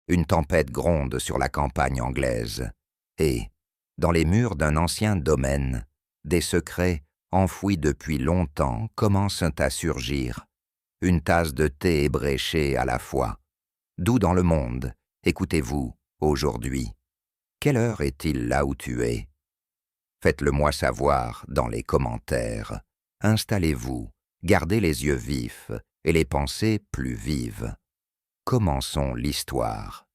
Une tempête gronde sur la campagne anglaise, et, dans les murs d'un ancien domaine, des secrets, enfouis depuis longtemps, commencent à surgir. Une tasse de thé ébréchée à la fois. D'où dans le monde, écoutez-vous, aujourd'hui? Quelle heure est-il là où tu es? Faites-le-moi savoir dans les commentaires. Installez-vous, gardez les yeux vifs et les pensées plus vives. Commençons l'histoire.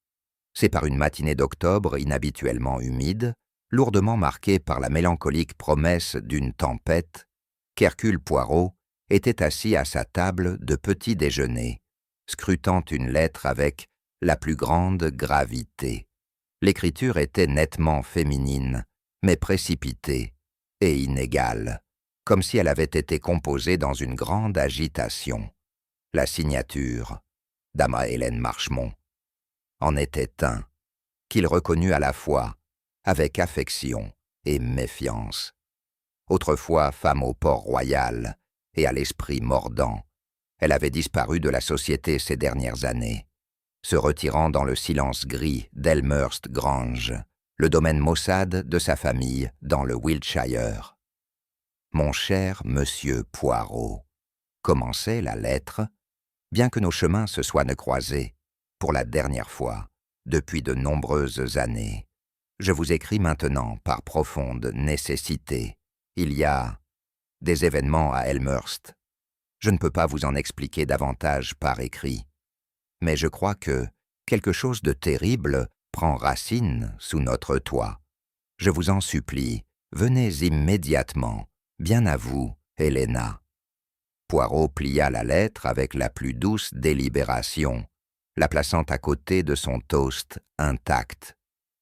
C'est par une matinée d'octobre inhabituellement humide, lourdement marquée par la mélancolique promesse d'une tempête, qu'Hercule Poirot était assis à sa table de petit déjeuner, scrutant une lettre avec la plus grande gravité. L'écriture était nettement féminine, mais précipitée et inégale, comme si elle avait été composée dans une grande agitation. La signature, Dama Hélène Marchemont, en était un, qu'il reconnut à la fois avec affection et méfiance. Autrefois femme au port royal et à l'esprit mordant, elle avait disparu de la société ces dernières années, se retirant dans le silence gris d'Elmhurst Grange, le domaine maussade de sa famille dans le Wiltshire. « Mon cher monsieur Poirot », commençait la lettre, bien que nos chemins se soient croisés, pour la dernière fois, depuis de nombreuses années. Je vous écris maintenant par profonde nécessité. Il y a des événements à Elmhurst. Je ne peux pas vous en expliquer davantage par écrit, mais je crois que quelque chose de terrible prend racine sous notre toit. Je vous en supplie, venez immédiatement, bien à vous, Helena. Poirot plia la lettre avec la plus douce délibération, la plaçant à côté de son toast intact.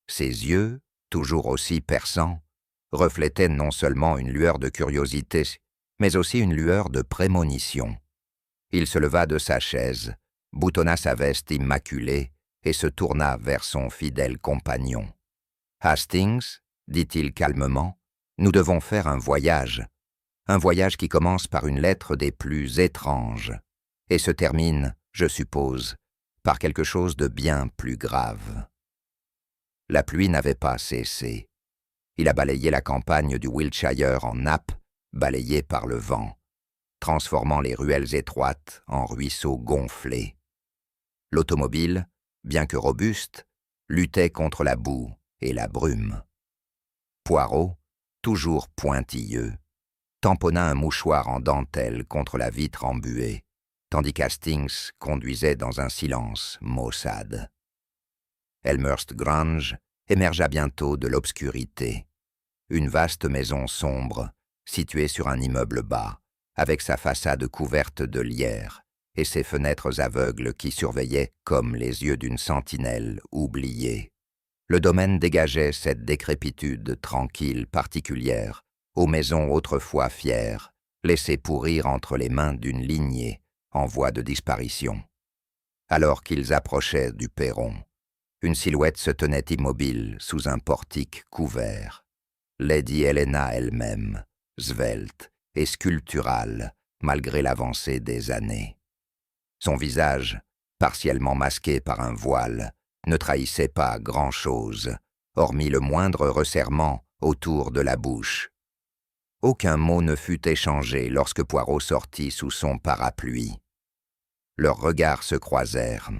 Ses yeux, toujours aussi perçants, reflétaient non seulement une lueur de curiosité, mais aussi une lueur de prémonition. Il se leva de sa chaise, boutonna sa veste immaculée et se tourna vers son fidèle compagnon. « Hastings, dit-il calmement, nous devons faire un voyage qui commence par une lettre des plus étranges et se termine, je suppose, par quelque chose de bien plus grave. » La pluie n'avait pas cessé. Il a balayé la campagne du Wiltshire en nappe, balayée par le vent, transformant les ruelles étroites en ruisseaux gonflés. L'automobile, bien que robuste, luttait contre la boue et la brume. Poirot, toujours pointilleux, tamponna un mouchoir en dentelle contre la vitre embuée, tandis qu'Hastings conduisait dans un silence maussade. Elmhurst Grange émergea bientôt de l'obscurité. Une vaste maison sombre, située sur un immeuble bas, avec sa façade couverte de lierre et ses fenêtres aveugles qui surveillaient comme les yeux d'une sentinelle oubliée. Le domaine dégageait cette décrépitude tranquille particulière aux maisons autrefois fières, laissées pourrir entre les mains d'une lignée en voie de disparition. Alors qu'ils approchaient du perron, une silhouette se tenait immobile sous un portique couvert. Lady Helena elle-même, svelte et sculpturale, malgré l'avancée des années. Son visage, partiellement masqué par un voile, ne trahissait pas grand-chose, hormis le moindre resserrement autour de la bouche. Aucun mot ne fut échangé lorsque Poirot sortit sous son parapluie. Leurs regards se croisèrent,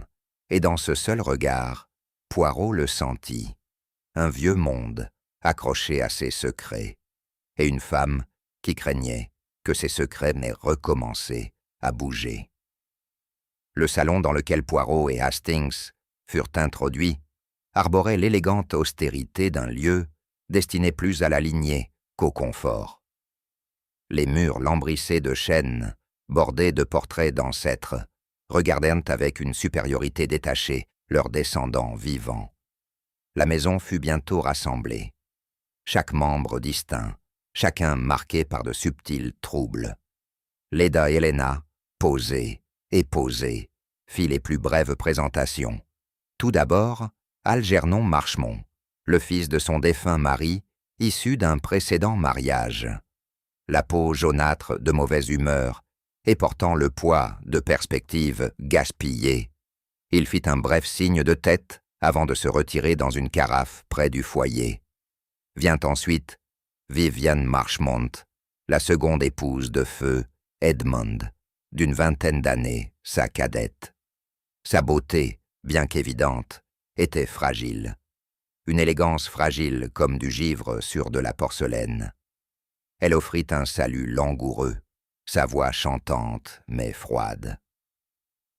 et dans ce seul regard, Poirot le sentit. Un vieux monde accroché à ses secrets, et une femme qui craignait que ses secrets n'aient recommencé à bouger. Le salon dans lequel Poirot et Hastings furent introduits arborait l'élégante austérité d'un lieu destiné plus à la lignée qu'au confort. Les murs lambrissés de chêne, bordés de portraits d'ancêtres, regardèrent avec une supériorité détachée leurs descendants vivants. La maison fut bientôt rassemblée. Chaque membre distinct, chacun marqué par de subtils troubles. Lady Helena, posée et posée, fit les plus brèves présentations. Tout d'abord, Algernon Marchemont, le fils de son défunt mari, issu d'un précédent mariage. La peau jaunâtre de mauvaise humeur et portant le poids de perspectives gaspillées, il fit un bref signe de tête avant de se retirer dans une carafe près du foyer. Vient ensuite Vivian Marchmont, la seconde épouse de feu Edmond, d'une vingtaine d'années, sa cadette. Sa beauté, bien qu'évidente, était fragile. Une élégance fragile comme du givre sur de la porcelaine. Elle offrit un salut langoureux, sa voix chantante mais froide.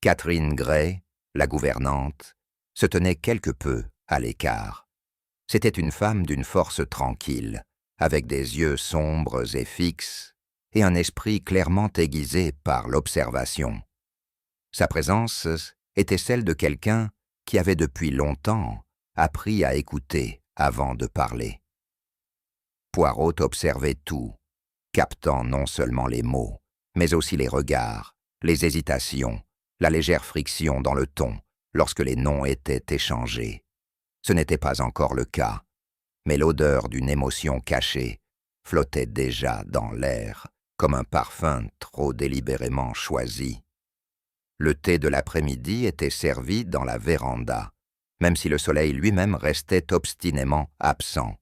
Catherine Gray, la gouvernante, se tenait quelque peu à l'écart. C'était une femme d'une force tranquille, avec des yeux sombres et fixes, et un esprit clairement aiguisé par l'observation. Sa présence était celle de quelqu'un qui avait depuis longtemps appris à écouter avant de parler. Poirot observait tout, captant non seulement les mots, mais aussi les regards, les hésitations, la légère friction dans le ton lorsque les noms étaient échangés. Ce n'était pas encore le cas, mais l'odeur d'une émotion cachée flottait déjà dans l'air, comme un parfum trop délibérément choisi. Le thé de l'après-midi était servi dans la véranda, même si le soleil lui-même restait obstinément absent.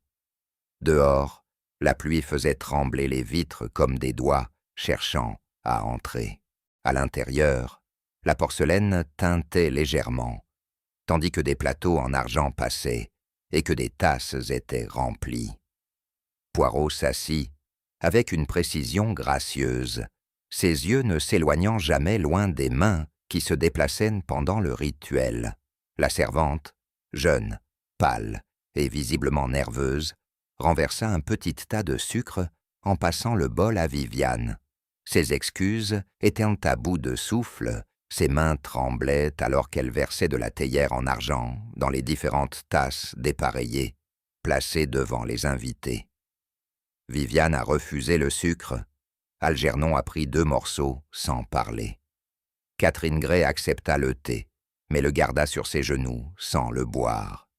Dehors, la pluie faisait trembler les vitres comme des doigts cherchant à entrer. À l'intérieur, la porcelaine teintait légèrement, tandis que des plateaux en argent passaient et que des tasses étaient remplies. Poirot s'assit avec une précision gracieuse, ses yeux ne s'éloignant jamais loin des mains qui se déplaçaient pendant le rituel. La servante, jeune, pâle et visiblement nerveuse, renversa un petit tas de sucre en passant le bol à Viviane. Ses excuses étant à bout de souffle, ses mains tremblaient alors qu'elle versait de la théière en argent dans les différentes tasses dépareillées, placées devant les invités. Viviane a refusé le sucre. Algernon a pris 2 morceaux sans parler. Catherine Gray accepta le thé, mais le garda sur ses genoux sans le boire.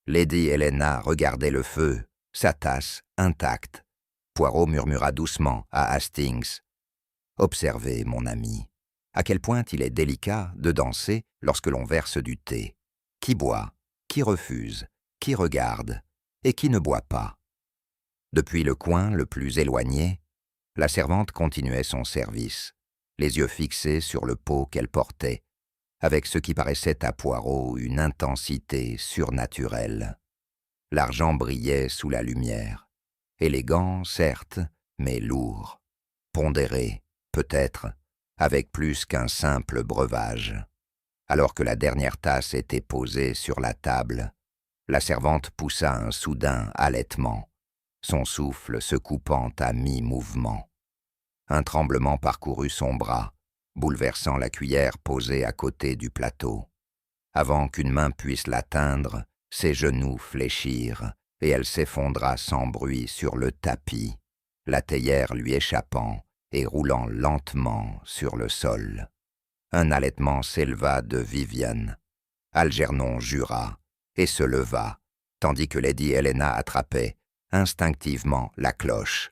Lady Helena regardait le feu, sa tasse intacte. Poirot murmura doucement à Hastings. « Observez, mon ami, à quel point il est délicat de danser lorsque l'on verse du thé. Qui boit, qui refuse, qui regarde et qui ne boit pas. » Depuis le coin le plus éloigné, la servante continuait son service, les yeux fixés sur le pot qu'elle portait, avec ce qui paraissait à Poirot une intensité surnaturelle. L'argent brillait sous la lumière, élégant certes, mais lourd, pondéré, peut-être, avec plus qu'un simple breuvage. Alors que la dernière tasse était posée sur la table, la servante poussa un soudain halètement, son souffle se coupant à mi-mouvement. Un tremblement parcourut son bras, bouleversant la cuillère posée à côté du plateau. Avant qu'une main puisse l'atteindre, ses genoux fléchirent et elle s'effondra sans bruit sur le tapis, la théière lui échappant et roulant lentement sur le sol. Un halètement s'éleva de Viviane. Algernon jura et se leva, tandis que Lady Helena attrapait instinctivement la cloche.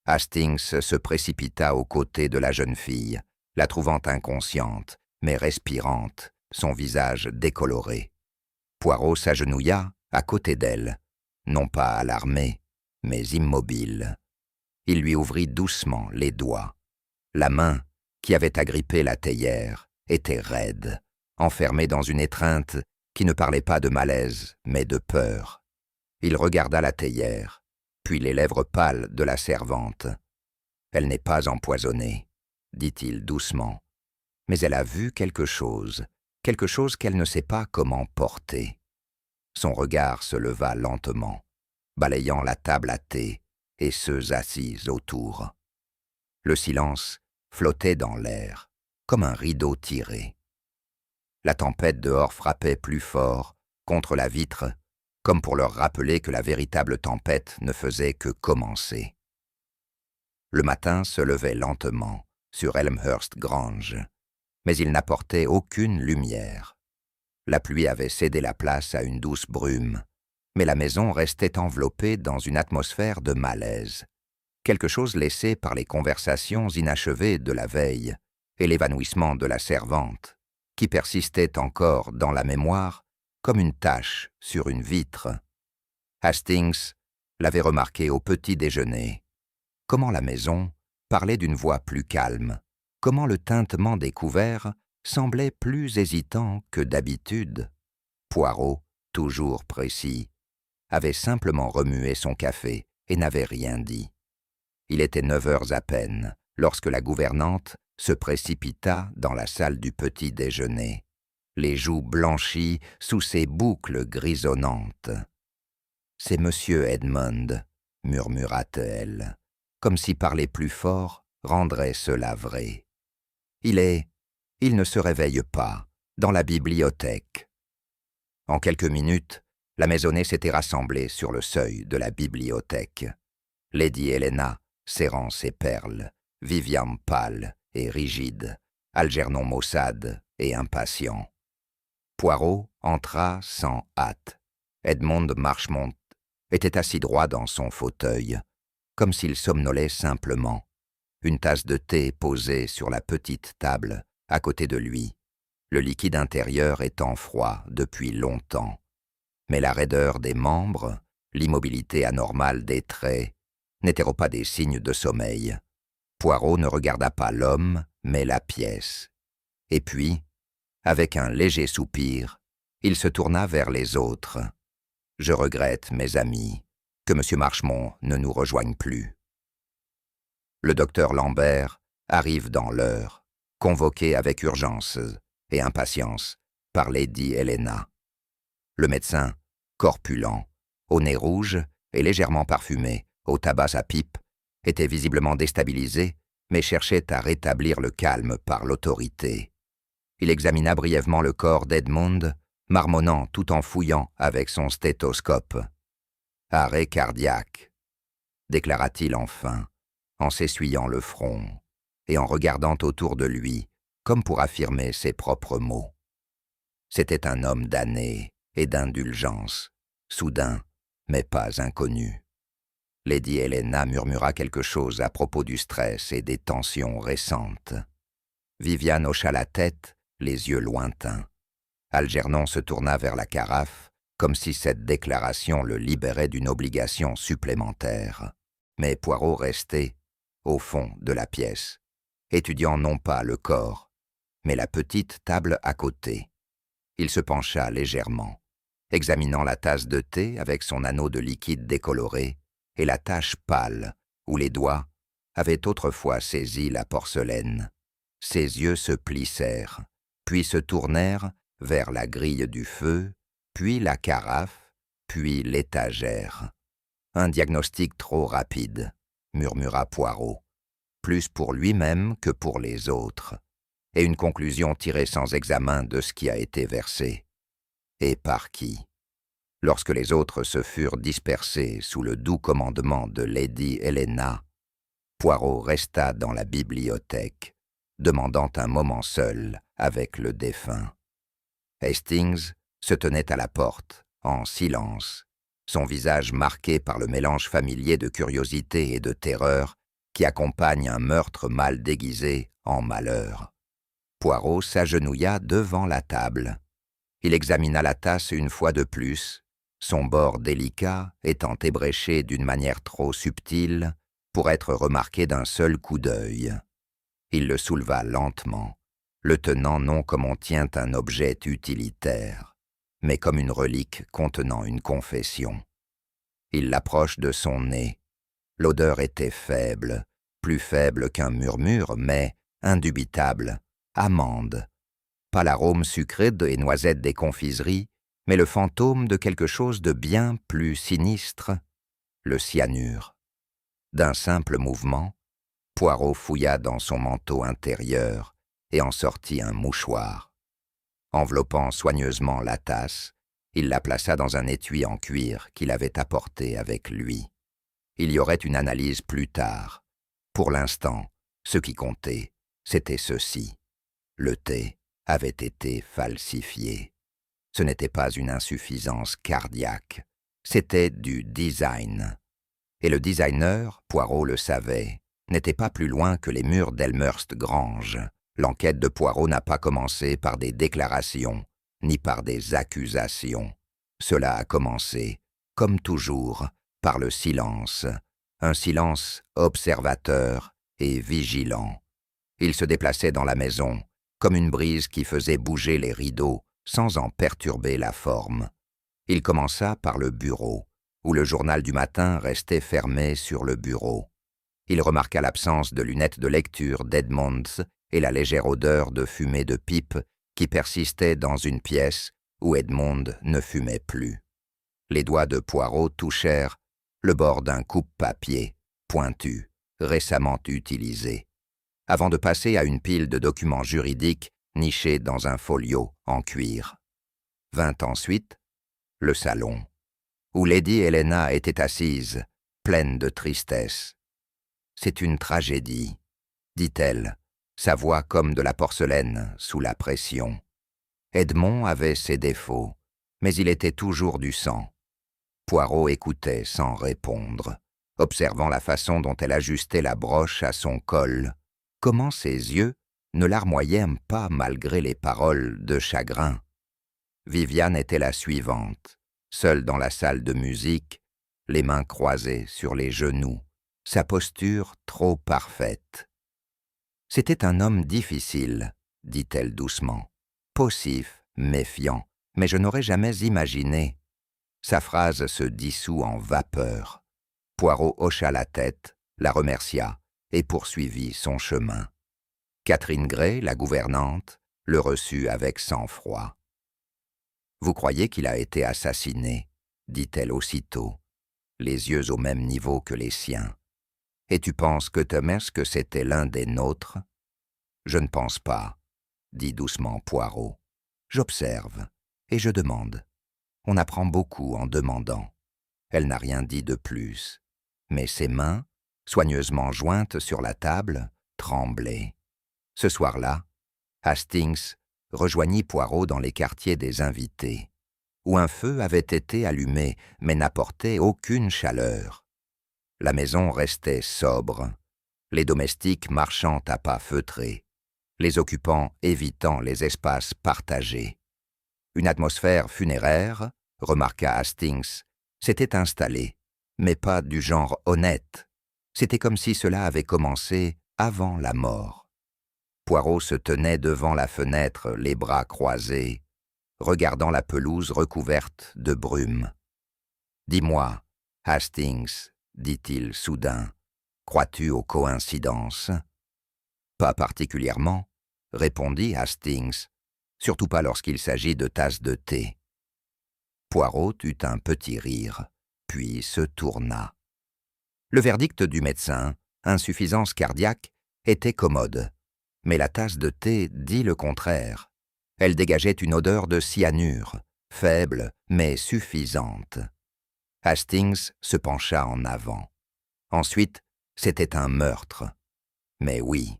Hastings se précipita aux côtés de la jeune fille, la trouvant inconsciente, mais respirante, son visage décoloré. Poirot s'agenouilla à côté d'elle, non pas alarmé, mais immobile. Il lui ouvrit doucement les doigts. La main, qui avait agrippé la théière, était raide, enfermée dans une étreinte qui ne parlait pas de malaise, mais de peur. Il regarda la théière, puis les lèvres pâles de la servante. « Elle n'est pas empoisonnée, » dit-il doucement, « mais elle a vu quelque chose qu'elle ne sait pas comment porter. » Son regard se leva lentement, balayant la table à thé et ceux assis autour. Le silence flottait dans l'air, comme un rideau tiré. La tempête dehors frappait plus fort contre la vitre, comme pour leur rappeler que la véritable tempête ne faisait que commencer. Le matin se levait lentement sur Elmhurst Grange, mais il n'apportait aucune lumière. La pluie avait cédé la place à une douce brume, mais la maison restait enveloppée dans une atmosphère de malaise, quelque chose laissé par les conversations inachevées de la veille et l'évanouissement de la servante, qui persistait encore dans la mémoire comme une tache sur une vitre. Hastings l'avait remarqué au petit déjeuner. Comment la maison parlait d'une voix plus calme, comment le tintement des couverts semblait plus hésitant que d'habitude. Poirot, toujours précis, avait simplement remué son café et n'avait rien dit. Il était 9 heures à peine lorsque la gouvernante se précipita dans la salle du petit déjeuner, les joues blanchies sous ses boucles grisonnantes. « C'est Monsieur Edmond, murmura-t-elle, comme si parler plus fort rendrait cela vrai. Il ne se réveille pas, dans la bibliothèque. » En quelques minutes, la maisonnée s'était rassemblée sur le seuil de la bibliothèque. Lady Helena serrant ses perles, Vivian pâle et rigide, Algernon maussade et impatient. Poirot entra sans hâte. Edmond Marchmont était assis droit dans son fauteuil, comme s'il somnolait simplement, une tasse de thé posée sur la petite table à côté de lui, le liquide intérieur étant froid depuis longtemps. Mais la raideur des membres, l'immobilité anormale des traits, n'étaient pas des signes de sommeil. Poirot ne regarda pas l'homme, mais la pièce. Et puis, avec un léger soupir, il se tourna vers les autres. « Je regrette, mes amis, que M. Marchmont ne nous rejoigne plus. » Le docteur Lambert arrive dans l'heure, convoqué avec urgence et impatience par Lady Helena. Le médecin, corpulent, au nez rouge et légèrement parfumé, au tabac à pipe, était visiblement déstabilisé, mais cherchait à rétablir le calme par l'autorité. Il examina brièvement le corps d'Edmond, marmonnant tout en fouillant avec son stéthoscope. « Arrêt cardiaque », déclara-t-il enfin, en s'essuyant le front et en regardant autour de lui, comme pour affirmer ses propres mots. C'était un homme d'années et d'indulgence, soudain, mais pas inconnu. Lady Helena murmura quelque chose à propos du stress et des tensions récentes. Viviane hocha la tête, les yeux lointains. Algernon se tourna vers la carafe, comme si cette déclaration le libérait d'une obligation supplémentaire. Mais Poirot restait, au fond de la pièce, étudiant non pas le corps, mais la petite table à côté. Il se pencha légèrement, examinant la tasse de thé avec son anneau de liquide décoloré et la tache pâle où les doigts avaient autrefois saisi la porcelaine. Ses yeux se plissèrent, puis se tournèrent vers la grille du feu, puis la carafe, puis l'étagère. « Un diagnostic trop rapide, » murmura Poirot, plus pour lui-même que pour les autres, et une conclusion tirée sans examen de ce qui a été versé. Et par qui? Lorsque les autres se furent dispersés sous le doux commandement de Lady Helena, Poirot resta dans la bibliothèque, demandant un moment seul avec le défunt. Hastings se tenait à la porte, en silence, son visage marqué par le mélange familier de curiosité et de terreur qui accompagne un meurtre mal déguisé en malheur. Poirot s'agenouilla devant la table. Il examina la tasse une fois de plus, son bord délicat étant ébréché d'une manière trop subtile pour être remarqué d'un seul coup d'œil. Il le souleva lentement, le tenant non comme on tient un objet utilitaire, mais comme une relique contenant une confession. Il l'approche de son nez. L'odeur était faible, plus faible qu'un murmure, mais indubitable, amande. Pas l'arôme sucré des noisettes des confiseries, mais le fantôme de quelque chose de bien plus sinistre, le cyanure. D'un simple mouvement, Poirot fouilla dans son manteau intérieur et en sortit un mouchoir. Enveloppant soigneusement la tasse, il la plaça dans un étui en cuir qu'il avait apporté avec lui. Il y aurait une analyse plus tard. Pour l'instant, ce qui comptait, c'était ceci. Le thé avait été falsifié. Ce n'était pas une insuffisance cardiaque, c'était du design. Et le designer, Poirot le savait, n'était pas plus loin que les murs d'Elmhurst Grange. L'enquête de Poirot n'a pas commencé par des déclarations, ni par des accusations. Cela a commencé, comme toujours, par le silence, un silence observateur et vigilant. Il se déplaçait dans la maison, comme une brise qui faisait bouger les rideaux sans en perturber la forme. Il commença par le bureau, où le journal du matin restait fermé sur le bureau. Il remarqua l'absence de lunettes de lecture d'Edmonds et la légère odeur de fumée de pipe qui persistait dans une pièce où Edmond ne fumait plus. Les doigts de Poirot touchèrent le bord d'un coupe-papier, pointu, récemment utilisé, avant de passer à une pile de documents juridiques nichés dans un folio en cuir. Vint ensuite le salon, où Lady Helena était assise, pleine de tristesse. « C'est une tragédie, » dit-elle, sa voix comme de la porcelaine sous la pression. Edmond avait ses défauts, mais il était toujours du sang. Poirot écoutait sans répondre, observant la façon dont elle ajustait la broche à son col, comment ses yeux ne larmoyaient pas malgré les paroles de chagrin. Viviane était la suivante, seule dans la salle de musique, les mains croisées sur les genoux, sa posture trop parfaite. « C'était un homme difficile, » dit-elle doucement, « poussif, méfiant, mais je n'aurais jamais imaginé. » Sa phrase se dissout en vapeur. Poirot hocha la tête, la remercia et poursuivit son chemin. Catherine Grey, la gouvernante, le reçut avec sang-froid. « Vous croyez qu'il a été assassiné ?» dit-elle aussitôt, les yeux au même niveau que les siens. « Et tu penses que Temesque c'était l'un des nôtres ?»« Je ne pense pas, » dit doucement Poirot. « J'observe et je demande. On apprend beaucoup en demandant. » Elle n'a rien dit de plus, mais ses mains, soigneusement jointes sur la table, tremblaient. Ce soir-là, Hastings rejoignit Poirot dans les quartiers des invités, où un feu avait été allumé mais n'apportait aucune chaleur. La maison restait sobre, les domestiques marchant à pas feutrés, les occupants évitant les espaces partagés. Une atmosphère funéraire, remarqua Hastings, s'était installée, mais pas du genre honnête. C'était comme si cela avait commencé avant la mort. Poirot se tenait devant la fenêtre, les bras croisés, regardant la pelouse recouverte de brume. « Dis-moi, Hastings, » dit-il soudain, « crois-tu aux coïncidences ?»« Pas particulièrement, » répondit Hastings, « surtout pas lorsqu'il s'agit de tasses de thé. » Poirot eut un petit rire, puis se tourna. Le verdict du médecin, insuffisance cardiaque, était commode, mais la tasse de thé dit le contraire. Elle dégageait une odeur de cyanure, faible mais suffisante. Hastings se pencha en avant. Ensuite, c'était un meurtre. Mais oui,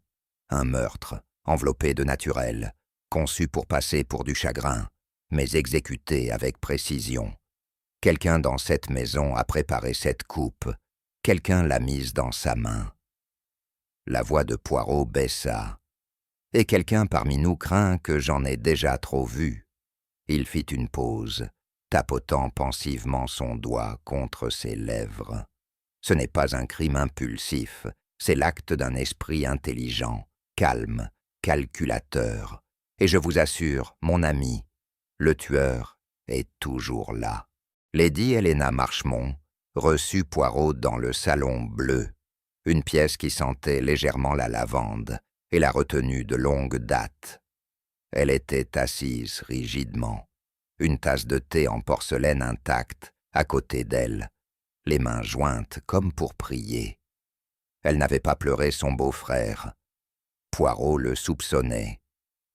un meurtre, enveloppé de naturel, conçu pour passer pour du chagrin, mais exécuté avec précision. Quelqu'un dans cette maison a préparé cette coupe, quelqu'un l'a mise dans sa main. La voix de Poirot baissa. Et quelqu'un parmi nous craint que j'en ai déjà trop vu. Il fit une pause, tapotant pensivement son doigt contre ses lèvres. Ce n'est pas un crime impulsif, c'est l'acte d'un esprit intelligent, calme, calculateur. Et je vous assure, mon ami, le tueur est toujours là. Lady Helena Marchmont reçut Poirot dans le salon bleu, une pièce qui sentait légèrement la lavande et la retenue de longue date. Elle était assise rigidement, une tasse de thé en porcelaine intacte à côté d'elle, les mains jointes comme pour prier. Elle n'avait pas pleuré son beau-frère. Poirot le soupçonnait.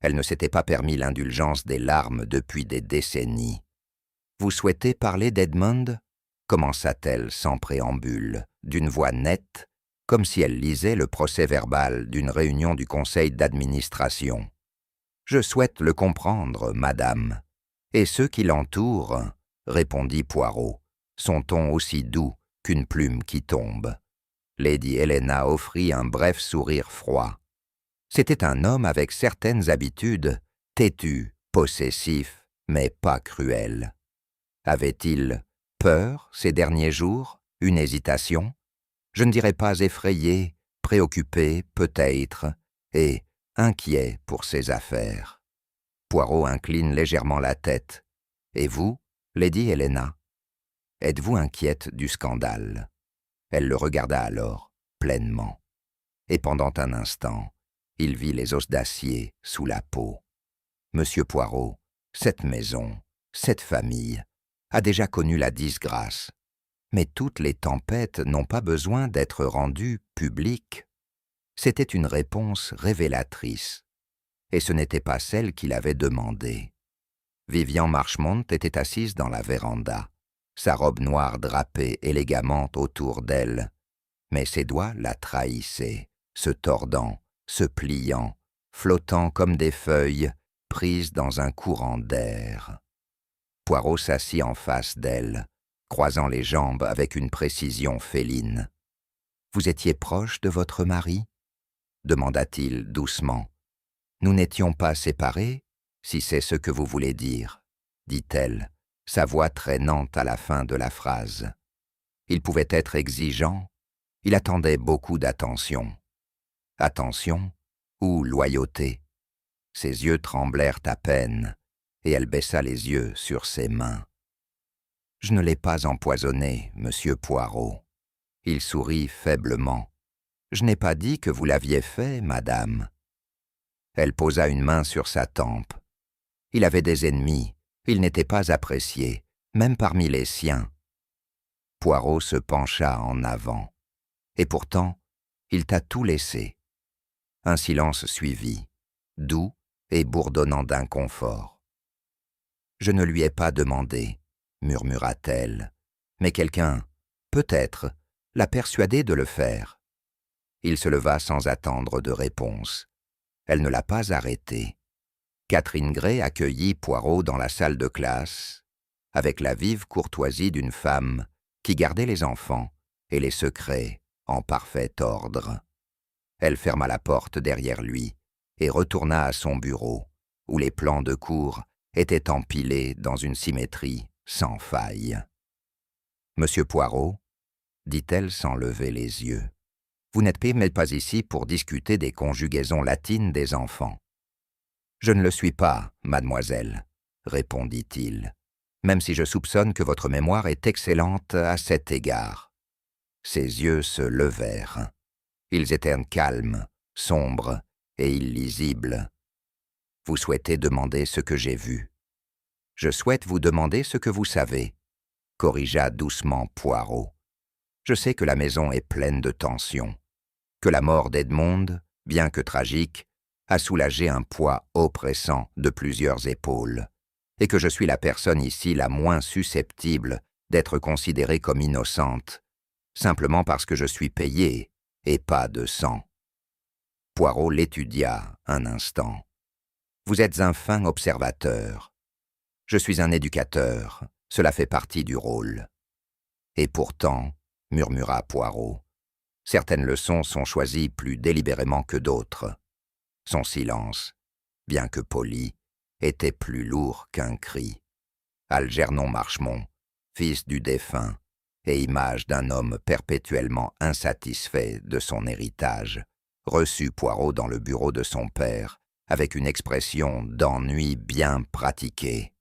Elle ne s'était pas permis l'indulgence des larmes depuis des décennies. « Vous souhaitez parler d'Edmond ?» commença-t-elle sans préambule, d'une voix nette, comme si elle lisait le procès-verbal d'une réunion du conseil d'administration. « Je souhaite le comprendre, madame. Et ceux qui l'entourent, » répondit Poirot, son ton aussi doux qu'une plume qui tombe. Lady Helena offrit un bref sourire froid. C'était un homme avec certaines habitudes, têtu, possessif, mais pas cruel. Avait-il peur ces derniers jours, une hésitation? Je ne dirais pas effrayé, préoccupé peut-être, et inquiet pour ses affaires. Poirot incline légèrement la tête. Et vous, Lady Helena? Êtes-vous inquiète du scandale? Elle le regarda alors, pleinement. Et pendant un instant, il vit les os d'acier sous la peau. Monsieur Poirot, cette maison, cette famille, a déjà connu la disgrâce. Mais toutes les tempêtes n'ont pas besoin d'être rendues publiques. C'était une réponse révélatrice. Et ce n'était pas celle qu'il avait demandée. Vivian Marchmont était assise dans la véranda, sa robe noire drapée élégamment autour d'elle. Mais ses doigts la trahissaient, se tordant, se pliant, flottant comme des feuilles prises dans un courant d'air. Poirot s'assit en face d'elle, croisant les jambes avec une précision féline. « Vous étiez proche de votre mari ?» demanda-t-il doucement. « Nous n'étions pas séparés, si c'est ce que vous voulez dire, » dit-elle, sa voix traînante à la fin de la phrase. Il pouvait être exigeant, il attendait beaucoup d'attention. Attention ou loyauté? Ses yeux tremblèrent à peine, et elle baissa les yeux sur ses mains. « Je ne l'ai pas empoisonné, monsieur Poirot. » Il sourit faiblement. « Je n'ai pas dit que vous l'aviez fait, madame. » Elle posa une main sur sa tempe. Il avait des ennemis, il n'était pas apprécié, même parmi les siens. Poirot se pencha en avant. Et pourtant, il t'a tout laissé. Un silence suivit, doux et bourdonnant d'inconfort. « Je ne lui ai pas demandé, » murmura-t-elle, « mais quelqu'un, peut-être, l'a persuadé de le faire. » Il se leva sans attendre de réponse. Elle ne l'a pas arrêté. Catherine Grey accueillit Poirot dans la salle de classe, avec la vive courtoisie d'une femme qui gardait les enfants et les secrets en parfait ordre. Elle ferma la porte derrière lui et retourna à son bureau, où les plans de cours étaient empilés dans une symétrie sans faille. « Monsieur Poirot, » dit-elle sans lever les yeux, « vous n'êtes pas ici pour discuter des conjugaisons latines des enfants. »« Je ne le suis pas, mademoiselle, » répondit-il, « même si je soupçonne que votre mémoire est excellente à cet égard. » Ses yeux se levèrent. Ils étaient calmes, sombres et illisibles. « Vous souhaitez demander ce que j'ai vu. »« Je souhaite vous demander ce que vous savez, » corrigea doucement Poirot. « Je sais que la maison est pleine de tensions, que la mort d'Edmond, bien que tragique, a soulagé un poids oppressant de plusieurs épaules, et que je suis la personne ici la moins susceptible d'être considérée comme innocente, simplement parce que je suis payé et pas de sang. » Poirot l'étudia un instant. « Vous êtes un fin observateur. Je suis un éducateur, cela fait partie du rôle. » « Et pourtant, » murmura Poirot, « certaines leçons sont choisies plus délibérément que d'autres. » Son silence, bien que poli, était plus lourd qu'un cri. Algernon Marchmont, fils du défunt et image d'un homme perpétuellement insatisfait de son héritage, reçut Poirot dans le bureau de son père avec une expression d'ennui bien pratiquée.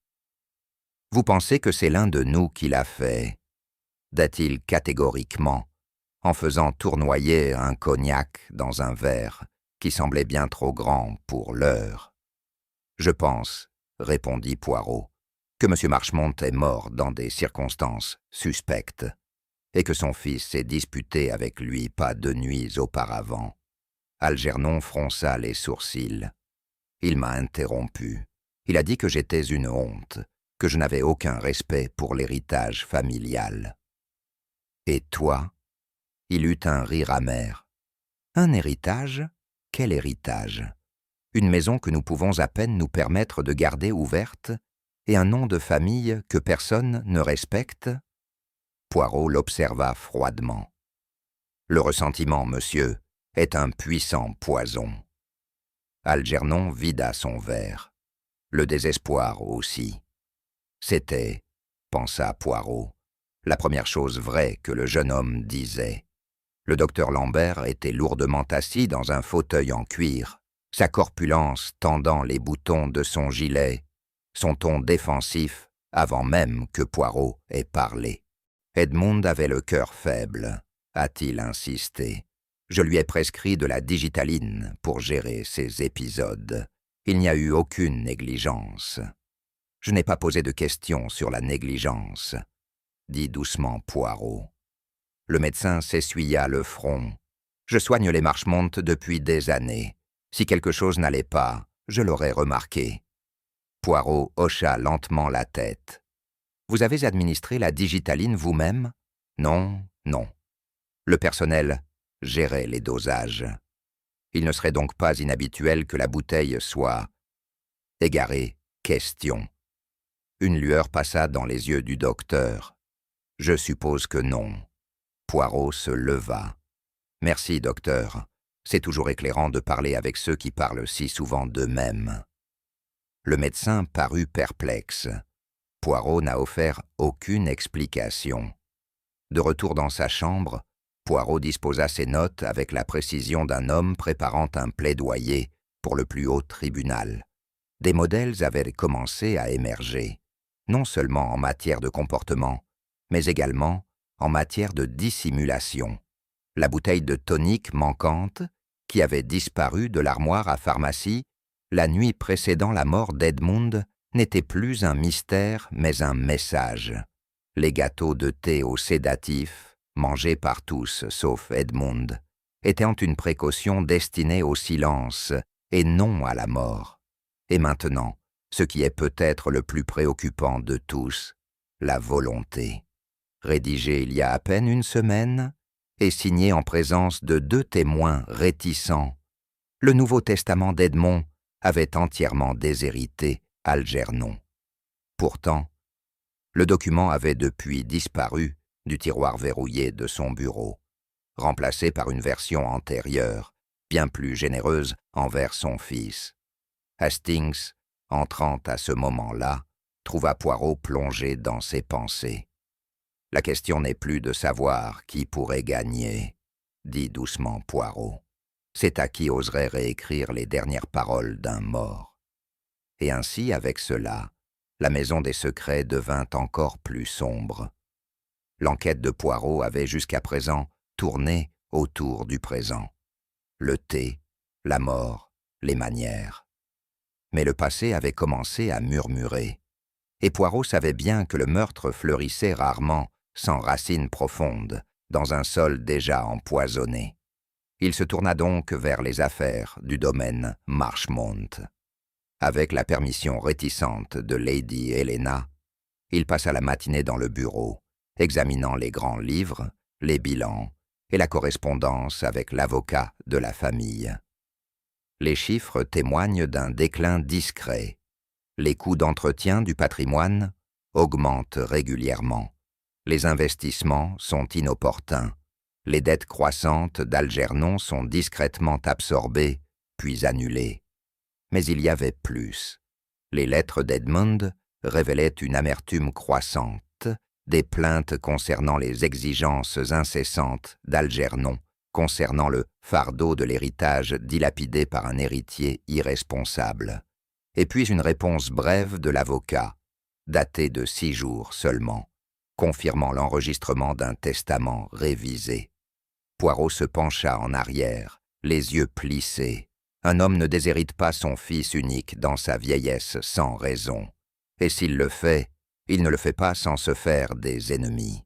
« Vous pensez que c'est l'un de nous qui l'a fait ?» dit-il catégoriquement, en faisant tournoyer un cognac dans un verre qui semblait bien trop grand pour l'heure. « Je pense, » répondit Poirot, « que M. Marchmont est mort dans des circonstances suspectes, et que son fils s'est disputé avec lui pas 2 nuits auparavant. » Algernon fronça les sourcils. Il m'a interrompu. Il a dit que j'étais une honte, que je n'avais aucun respect pour l'héritage familial. « Et toi ?» Il eut un rire amer. « Un héritage ? Quel héritage ? Une maison que nous pouvons à peine nous permettre de garder ouverte et un nom de famille que personne ne respecte ?» Poirot l'observa froidement. « Le ressentiment, monsieur, est un puissant poison. » Algernon vida son verre. Le désespoir aussi. C'était, pensa Poirot, la première chose vraie que le jeune homme disait. Le docteur Lambert était lourdement assis dans un fauteuil en cuir, sa corpulence tendant les boutons de son gilet, son ton défensif avant même que Poirot ait parlé. Edmond avait le cœur faible, a-t-il insisté. Je lui ai prescrit de la digitaline pour gérer ces épisodes. Il n'y a eu aucune négligence. Je n'ai pas posé de questions sur la négligence, dit doucement Poirot. Le médecin s'essuya le front. Je soigne les Marchmont depuis des années. Si quelque chose n'allait pas, je l'aurais remarqué. Poirot hocha lentement la tête. Vous avez administré la digitaline vous-même? Non, non. Le personnel gérait les dosages. Il ne serait donc pas inhabituel que la bouteille soit... Égaré, question. Une lueur passa dans les yeux du docteur. Je suppose que non. Poirot se leva. Merci, docteur. C'est toujours éclairant de parler avec ceux qui parlent si souvent d'eux-mêmes. Le médecin parut perplexe. Poirot n'a offert aucune explication. De retour dans sa chambre, Poirot disposa ses notes avec la précision d'un homme préparant un plaidoyer pour le plus haut tribunal. Des modèles avaient commencé à émerger, non seulement en matière de comportement, mais également en matière de dissimulation. La bouteille de tonique manquante, qui avait disparu de l'armoire à pharmacie la nuit précédant la mort d'Edmond, n'était plus un mystère mais un message. Les gâteaux de thé au sédatif, mangés par tous sauf Edmond, étaient une précaution destinée au silence et non à la mort. Et maintenant, ce qui est peut-être le plus préoccupant de tous, la volonté. Rédigé il y a à peine une semaine et signé en présence de 2 témoins réticents, le Nouveau Testament d'Edmond avait entièrement déshérité Algernon. Pourtant, le document avait depuis disparu du tiroir verrouillé de son bureau, remplacé par une version antérieure, bien plus généreuse envers son fils. Hastings, entrant à ce moment-là, trouva Poirot plongé dans ses pensées. « La question n'est plus de savoir qui pourrait gagner, » dit doucement Poirot. « C'est à qui oserait réécrire les dernières paroles d'un mort. » Et ainsi, avec cela, la maison des secrets devint encore plus sombre. L'enquête de Poirot avait jusqu'à présent tourné autour du présent. Le thé, la mort, les manières. Mais le passé avait commencé à murmurer. Et Poirot savait bien que le meurtre fleurissait rarement, sans racines profondes, dans un sol déjà empoisonné. Il se tourna donc vers les affaires du domaine Marchmont. Avec la permission réticente de Lady Helena, il passa la matinée dans le bureau, examinant les grands livres, les bilans et la correspondance avec l'avocat de la famille. Les chiffres témoignent d'un déclin discret. Les coûts d'entretien du patrimoine augmentent régulièrement. Les investissements sont inopportuns. Les dettes croissantes d'Algernon sont discrètement absorbées, puis annulées. Mais il y avait plus. Les lettres d'Edmond révélaient une amertume croissante, des plaintes concernant les exigences incessantes d'Algernon, concernant le fardeau de l'héritage dilapidé par un héritier irresponsable, et puis une réponse brève de l'avocat, datée de 6 jours seulement, confirmant l'enregistrement d'un testament révisé. Poirot se pencha en arrière, les yeux plissés. Un homme ne déshérite pas son fils unique dans sa vieillesse sans raison, et s'il le fait, il ne le fait pas sans se faire des ennemis.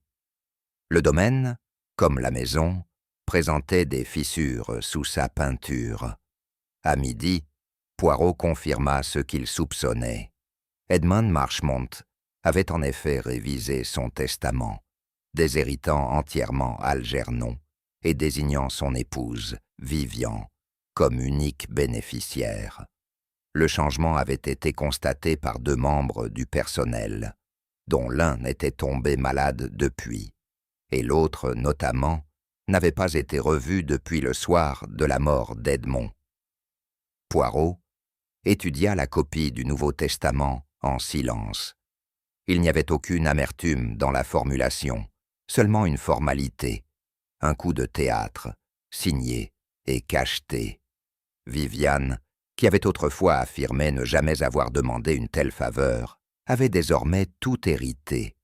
Le domaine, comme la maison, présentait des fissures sous sa peinture. À midi, Poirot confirma ce qu'il soupçonnait. Edmond Marchmont avait en effet révisé son testament, déshéritant entièrement Algernon et désignant son épouse, Vivian, comme unique bénéficiaire. Le changement avait été constaté par 2 membres du personnel, dont l'un était tombé malade depuis, et l'autre, notamment, n'avait pas été revu depuis le soir de la mort d'Edmond. Poirot étudia la copie du Nouveau Testament en silence, Il n'y avait aucune amertume dans la formulation, seulement une formalité, un coup de théâtre, signé et cacheté. Viviane, qui avait autrefois affirmé ne jamais avoir demandé une telle faveur, avait désormais tout hérité.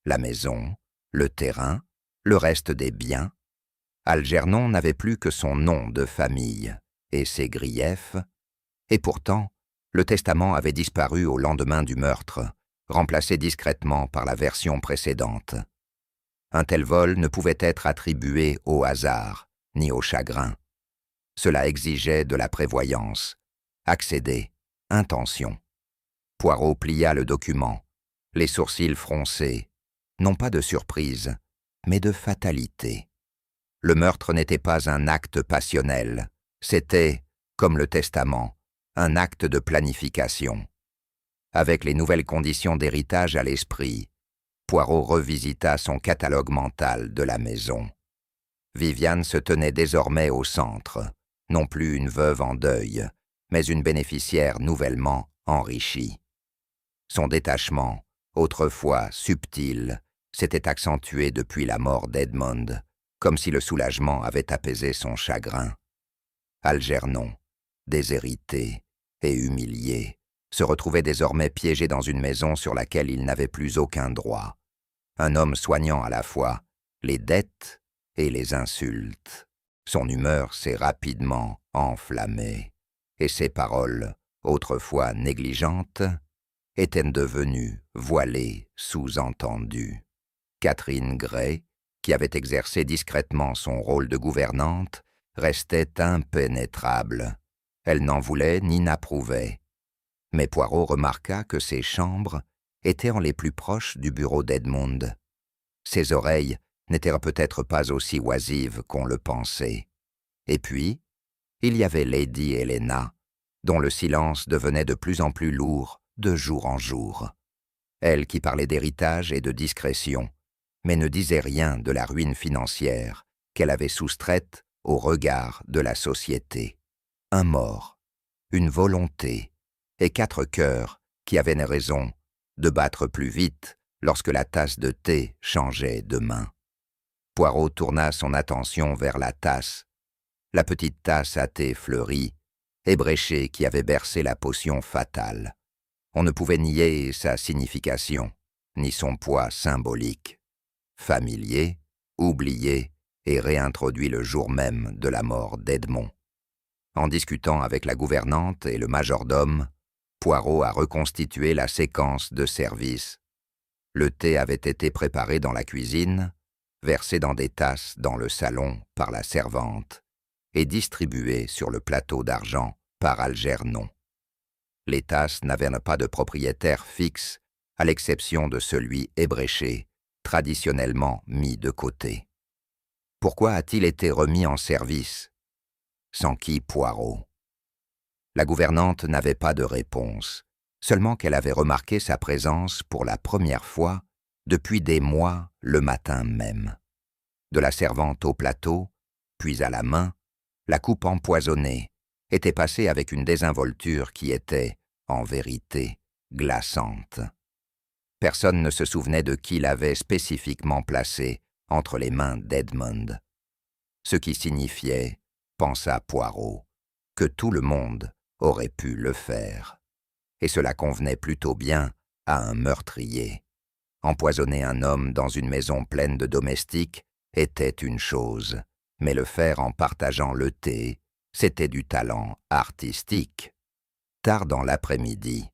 La maison, le terrain, le reste des biens. Algernon n'avait plus que son nom de famille et ses griefs, et pourtant, le testament avait disparu au lendemain du meurtre, remplacé discrètement par la version précédente. Un tel vol ne pouvait être attribué au hasard, ni au chagrin. Cela exigeait de la prévoyance, accéder, intention. Poirot plia le document, les sourcils froncés, non pas de surprise, mais de fatalité. Le meurtre n'était pas un acte passionnel, c'était, comme le testament, un acte de planification. Avec les nouvelles conditions d'héritage à l'esprit, Poirot revisita son catalogue mental de la maison. Viviane se tenait désormais au centre, non plus une veuve en deuil, mais une bénéficiaire nouvellement enrichie. Son détachement, autrefois subtil, s'était accentué depuis la mort d'Edmond, comme si le soulagement avait apaisé son chagrin. Algernon, déshérité et humilié, se retrouvait désormais piégé dans une maison sur laquelle il n'avait plus aucun droit. Un homme soignant à la fois les dettes et les insultes. Son humeur s'est rapidement enflammée, et ses paroles, autrefois négligentes, étaient devenues voilées, sous-entendues. Catherine Gray, qui avait exercé discrètement son rôle de gouvernante, restait impénétrable. Elle n'en voulait ni n'approuvait. Mais Poirot remarqua que ses chambres étaient en les plus proches du bureau d'Edmond. Ses oreilles n'étaient peut-être pas aussi oisives qu'on le pensait. Et puis, il y avait Lady Helena, dont le silence devenait de plus en plus lourd de jour en jour. Elle qui parlait d'héritage et de discrétion, mais ne disait rien de la ruine financière qu'elle avait soustraite au regard de la société. Un mort, une volonté et 4 cœurs qui avaient raison de battre plus vite lorsque la tasse de thé changeait de main. Poirot tourna son attention vers la tasse, la petite tasse à thé fleurie, ébréchée qui avait bercé la potion fatale. On ne pouvait nier sa signification, ni son poids symbolique. Familier, oublié et réintroduit le jour même de la mort d'Edmond. En discutant avec la gouvernante et le majordome, Poirot a reconstitué la séquence de service. Le thé avait été préparé dans la cuisine, versé dans des tasses dans le salon par la servante et distribué sur le plateau d'argent par Algernon. Les tasses n'avaient pas de propriétaire fixe, à l'exception de celui ébréché, traditionnellement mis de côté. Pourquoi a-t-il été remis en service? S'enquit Poirot. La gouvernante n'avait pas de réponse, seulement qu'elle avait remarqué sa présence pour la première fois depuis des mois le matin même. De la servante au plateau, puis à la main, la coupe empoisonnée était passée avec une désinvolture qui était, en vérité, glaçante. Personne ne se souvenait de qui l'avait spécifiquement placée entre les mains d'Edmond. Ce qui signifiait, pensa Poirot, que tout le monde aurait pu le faire. Et cela convenait plutôt bien à un meurtrier. Empoisonner un homme dans une maison pleine de domestiques était une chose, mais le faire en partageant le thé, c'était du talent artistique. Tard dans l'après-midi,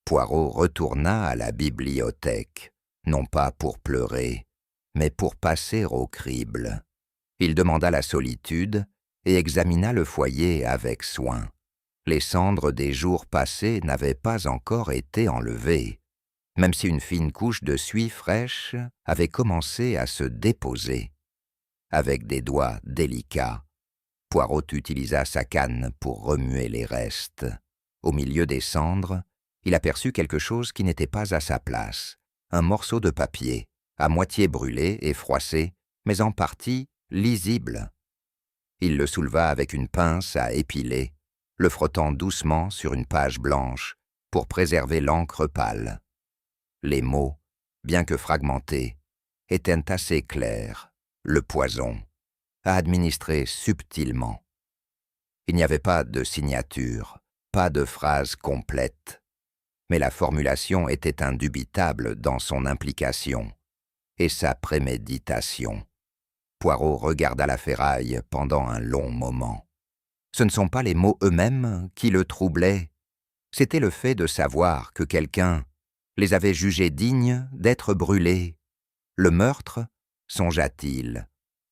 Poirot retourna à la bibliothèque, non pas pour pleurer, mais pour passer au crible. Il demanda la solitude et examina le foyer avec soin. Les cendres des jours passés n'avaient pas encore été enlevées, même si une fine couche de suie fraîche avait commencé à se déposer. Avec des doigts délicats, Poirot utilisa sa canne pour remuer les restes. Au milieu des cendres, il aperçut quelque chose qui n'était pas à sa place, un morceau de papier, à moitié brûlé et froissé, mais en partie lisible. Il le souleva avec une pince à épiler, le frottant doucement sur une page blanche pour préserver l'encre pâle. Les mots bien que fragmentés, étaient assez clairs, le poison, à administrer subtilement. Il n'y avait pas de signature, pas de phrase complète, mais la formulation était indubitable dans son implication et sa préméditation. Poirot regarda la ferraille pendant un long moment. Ce ne sont pas les mots eux-mêmes qui le troublaient, c'était le fait de savoir que quelqu'un les avait jugés dignes d'être brûlés. Le meurtre, songea-t-il,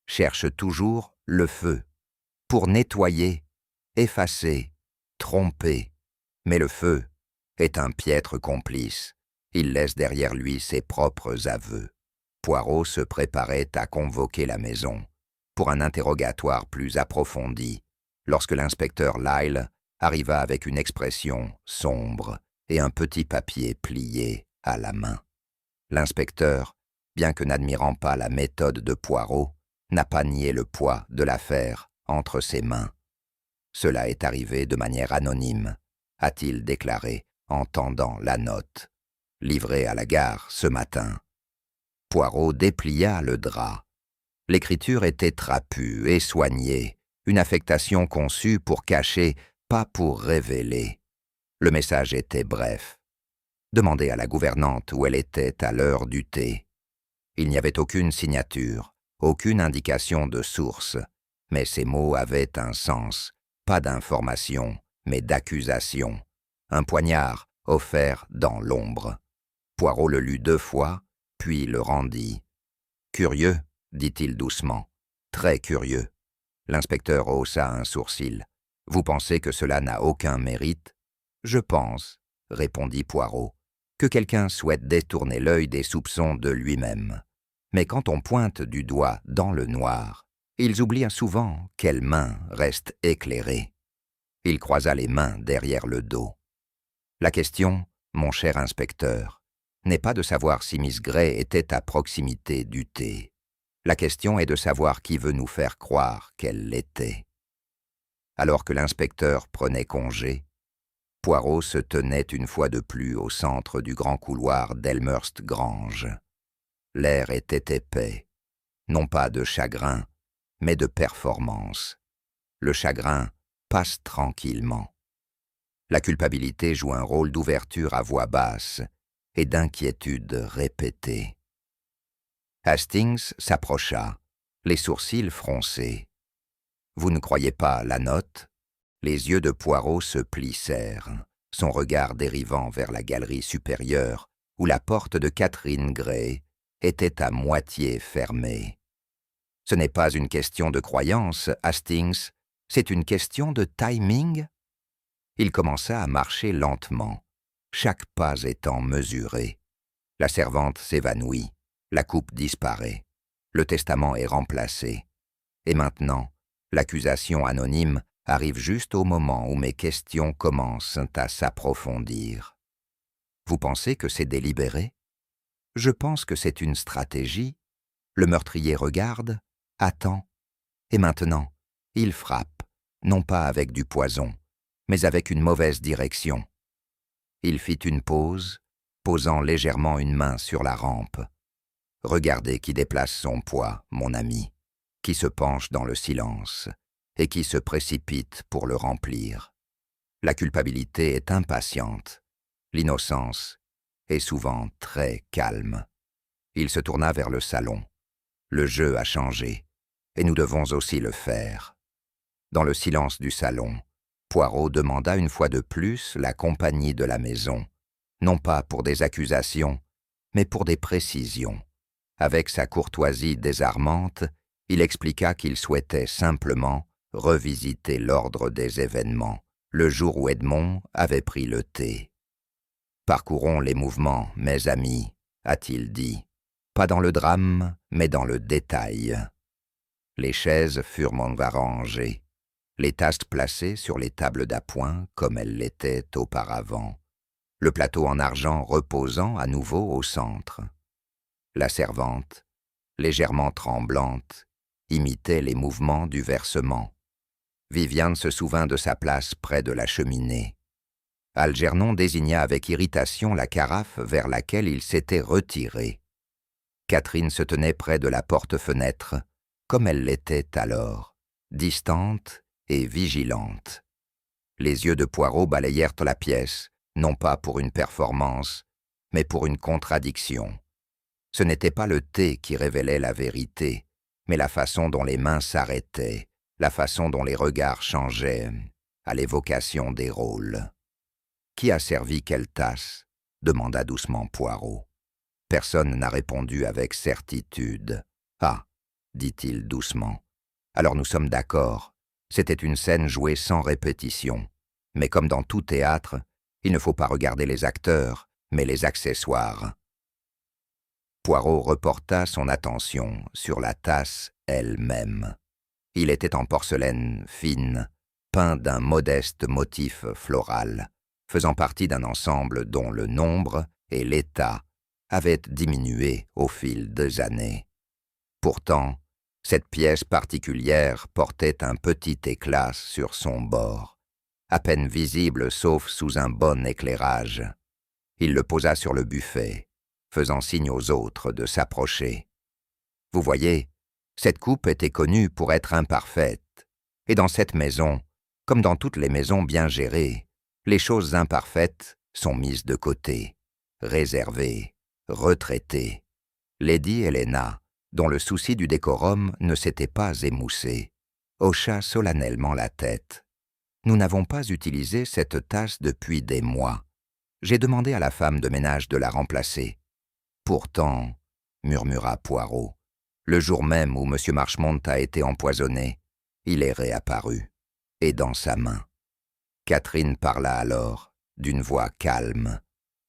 cherche toujours le feu, pour nettoyer, effacer, tromper. Mais le feu est un piètre complice. Il laisse derrière lui ses propres aveux. Poirot se préparait à convoquer la maison pour un interrogatoire plus approfondi, lorsque l'inspecteur Lyle arriva avec une expression sombre et un petit papier plié à la main. L'inspecteur, bien que n'admirant pas la méthode de Poirot, n'a pas nié le poids de l'affaire entre ses mains. Cela est arrivé de manière anonyme, a-t-il déclaré en tendant la note, livrée à la gare ce matin. Poirot déplia le drap. L'écriture était trapue et soignée, une affectation conçue pour cacher, pas pour révéler. Le message était bref. Demandez à la gouvernante où elle était à l'heure du thé. Il n'y avait aucune signature, aucune indication de source, mais ces mots avaient un sens, pas d'information, mais d'accusation. Un poignard offert dans l'ombre. Poirot le lut 2 fois, puis le rendit. « Curieux, dit-il doucement. Très curieux. » L'inspecteur haussa un sourcil. « Vous pensez que cela n'a aucun mérite ?»« Je pense, répondit Poirot, que quelqu'un souhaite détourner l'œil des soupçons de lui-même. Mais quand on pointe du doigt dans le noir, ils oublient souvent quelle main reste éclairée. » Il croisa les mains derrière le dos. « La question, mon cher inspecteur, n'est pas de savoir si Miss Gray était à proximité du thé. La question est de savoir qui veut nous faire croire qu'elle l'était. » Alors que l'inspecteur prenait congé, Poirot se tenait une fois de plus au centre du grand couloir d'Elmhurst Grange. L'air était épais, non pas de chagrin, mais de performance. Le chagrin passe tranquillement. La culpabilité joue un rôle d'ouverture à voix basse et d'inquiétude répétée. Hastings s'approcha, les sourcils froncés. « Vous ne croyez pas la note ?» Les yeux de Poirot se plissèrent, son regard dérivant vers la galerie supérieure, où la porte de Catherine Gray était à moitié fermée. « Ce n'est pas une question de croyance, Hastings, c'est une question de timing ?» Il commença à marcher lentement, chaque pas étant mesuré. La servante s'évanouit, la coupe disparaît, le testament est remplacé. Et maintenant, l'accusation anonyme arrive juste au moment où mes questions commencent à s'approfondir. Vous pensez que c'est délibéré? Je pense que c'est une stratégie. Le meurtrier regarde, attend, et maintenant, il frappe, non pas avec du poison, mais avec une mauvaise direction. Il fit une pause, posant légèrement une main sur la rampe. Regardez qui déplace son poids, mon ami, qui se penche dans le silence et qui se précipite pour le remplir. La culpabilité est impatiente, l'innocence est souvent très calme. Il se tourna vers le salon. Le jeu a changé, et nous devons aussi le faire. Dans le silence du salon, Poirot demanda une fois de plus la compagnie de la maison, non pas pour des accusations, mais pour des précisions. Avec sa courtoisie désarmante, il expliqua qu'il souhaitait simplement revisiter l'ordre des événements, le jour où Edmond avait pris le thé. « Parcourons les mouvements, mes amis, » a-t-il dit, « pas dans le drame, mais dans le détail. » Les chaises furent rangées, les tasses placées sur les tables d'appoint comme elles l'étaient auparavant, le plateau en argent reposant à nouveau au centre. La servante, légèrement tremblante, imitait les mouvements du versement. Viviane se souvint de sa place près de la cheminée. Algernon désigna avec irritation la carafe vers laquelle il s'était retiré. Catherine se tenait près de la porte-fenêtre, comme elle l'était alors, distante et vigilante. Les yeux de Poirot balayèrent la pièce, non pas pour une performance, mais pour une contradiction. Ce n'était pas le thé qui révélait la vérité, mais la façon dont les mains s'arrêtaient, la façon dont les regards changeaient, à l'évocation des rôles. « Qui a servi quelle tasse ?» demanda doucement Poirot. Personne n'a répondu avec certitude. « Ah !» dit-il doucement. « Alors nous sommes d'accord. C'était une scène jouée sans répétition. Mais comme dans tout théâtre, il ne faut pas regarder les acteurs, mais les accessoires. » Poirot reporta son attention sur la tasse elle-même. Il était en porcelaine fine, peint d'un modeste motif floral, faisant partie d'un ensemble dont le nombre et l'état avaient diminué au fil des années. Pourtant, cette pièce particulière portait un petit éclat sur son bord, à peine visible sauf sous un bon éclairage. Il le posa sur le buffet, faisant signe aux autres de s'approcher. Vous voyez, cette coupe était connue pour être imparfaite, et dans cette maison, comme dans toutes les maisons bien gérées, les choses imparfaites sont mises de côté, réservées, retraitées. Lady Helena, dont le souci du décorum ne s'était pas émoussé, hocha solennellement la tête. « Nous n'avons pas utilisé cette tasse depuis des mois. J'ai demandé à la femme de ménage de la remplacer. »« Pourtant, » murmura Poirot, « le jour même où M. Marchmont a été empoisonné, il est réapparu, et dans sa main. » Catherine parla alors, d'une voix calme.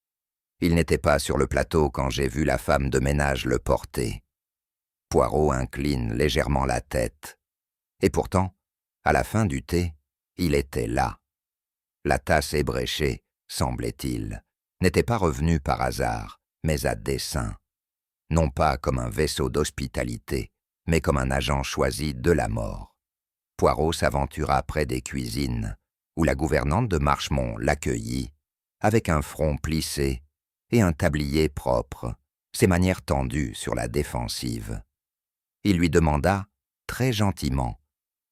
« Il n'était pas sur le plateau quand j'ai vu la femme de ménage le porter. » Poirot incline légèrement la tête. Et pourtant, à la fin du thé, il était là. La tasse ébréchée, semblait-il, n'était pas revenue par hasard, mais à dessein. Non pas comme un vaisseau d'hospitalité, mais comme un agent choisi de la mort. Poirot s'aventura près des cuisines, où la gouvernante de Marchmont l'accueillit, avec un front plissé et un tablier propre, ses manières tendues sur la défensive. Il lui demanda, très gentiment,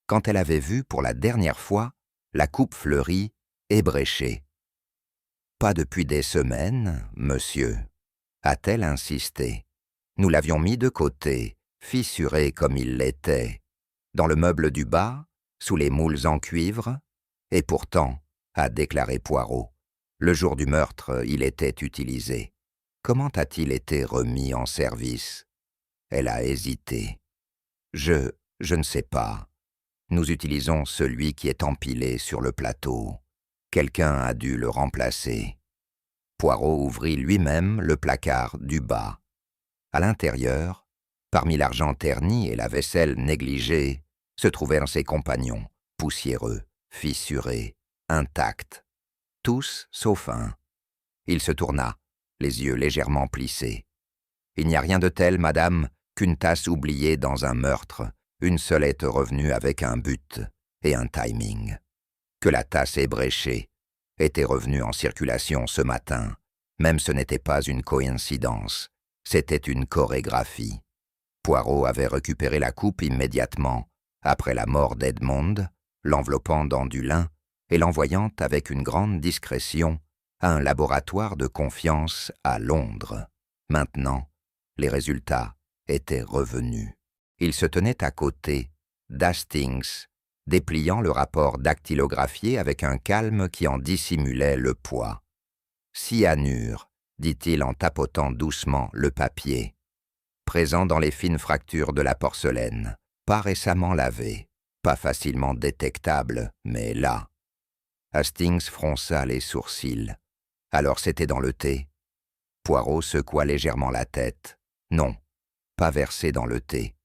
quand elle avait vu pour la dernière fois la coupe fleurie ébréchée. « Pas depuis des semaines, monsieur, » a-t-elle insisté. « Nous l'avions mis de côté, fissuré comme il l'était, dans le meuble du bas, sous les moules en cuivre, et pourtant, » a déclaré Poirot, « le jour du meurtre, il était utilisé. Comment a-t-il été remis en service ?» Elle a hésité. « Je ne sais pas. Nous utilisons celui qui est empilé sur le plateau. Quelqu'un a dû le remplacer. » Poirot ouvrit lui-même le placard du bas. À l'intérieur, parmi l'argent terni et la vaisselle négligée, se trouvèrent ses compagnons, poussiéreux, fissurés, intacts. Tous sauf un. Il se tourna, les yeux légèrement plissés. « Il n'y a rien de tel, madame, qu'une tasse oubliée dans un meurtre. Une seule est revenue avec un but et un timing. Que la tasse ébréchée était revenue en circulation ce matin, même ce n'était pas une coïncidence, c'était une chorégraphie. Poirot avait récupéré la coupe immédiatement, après la mort d'Edmond, l'enveloppant dans du lin et l'envoyant avec une grande discrétion à un laboratoire de confiance à Londres. Maintenant, les résultats étaient revenus. Il se tenait à côté d'Hastings, dépliant le rapport dactylographié avec un calme qui en dissimulait le poids. « Cyanure », dit-il en tapotant doucement le papier. « Présent dans les fines fractures de la porcelaine, pas récemment lavé, pas facilement détectable, mais là. » Hastings fronça les sourcils. « Alors c'était dans le thé ?» Poirot secoua légèrement la tête. « Non, pas versé dans le thé.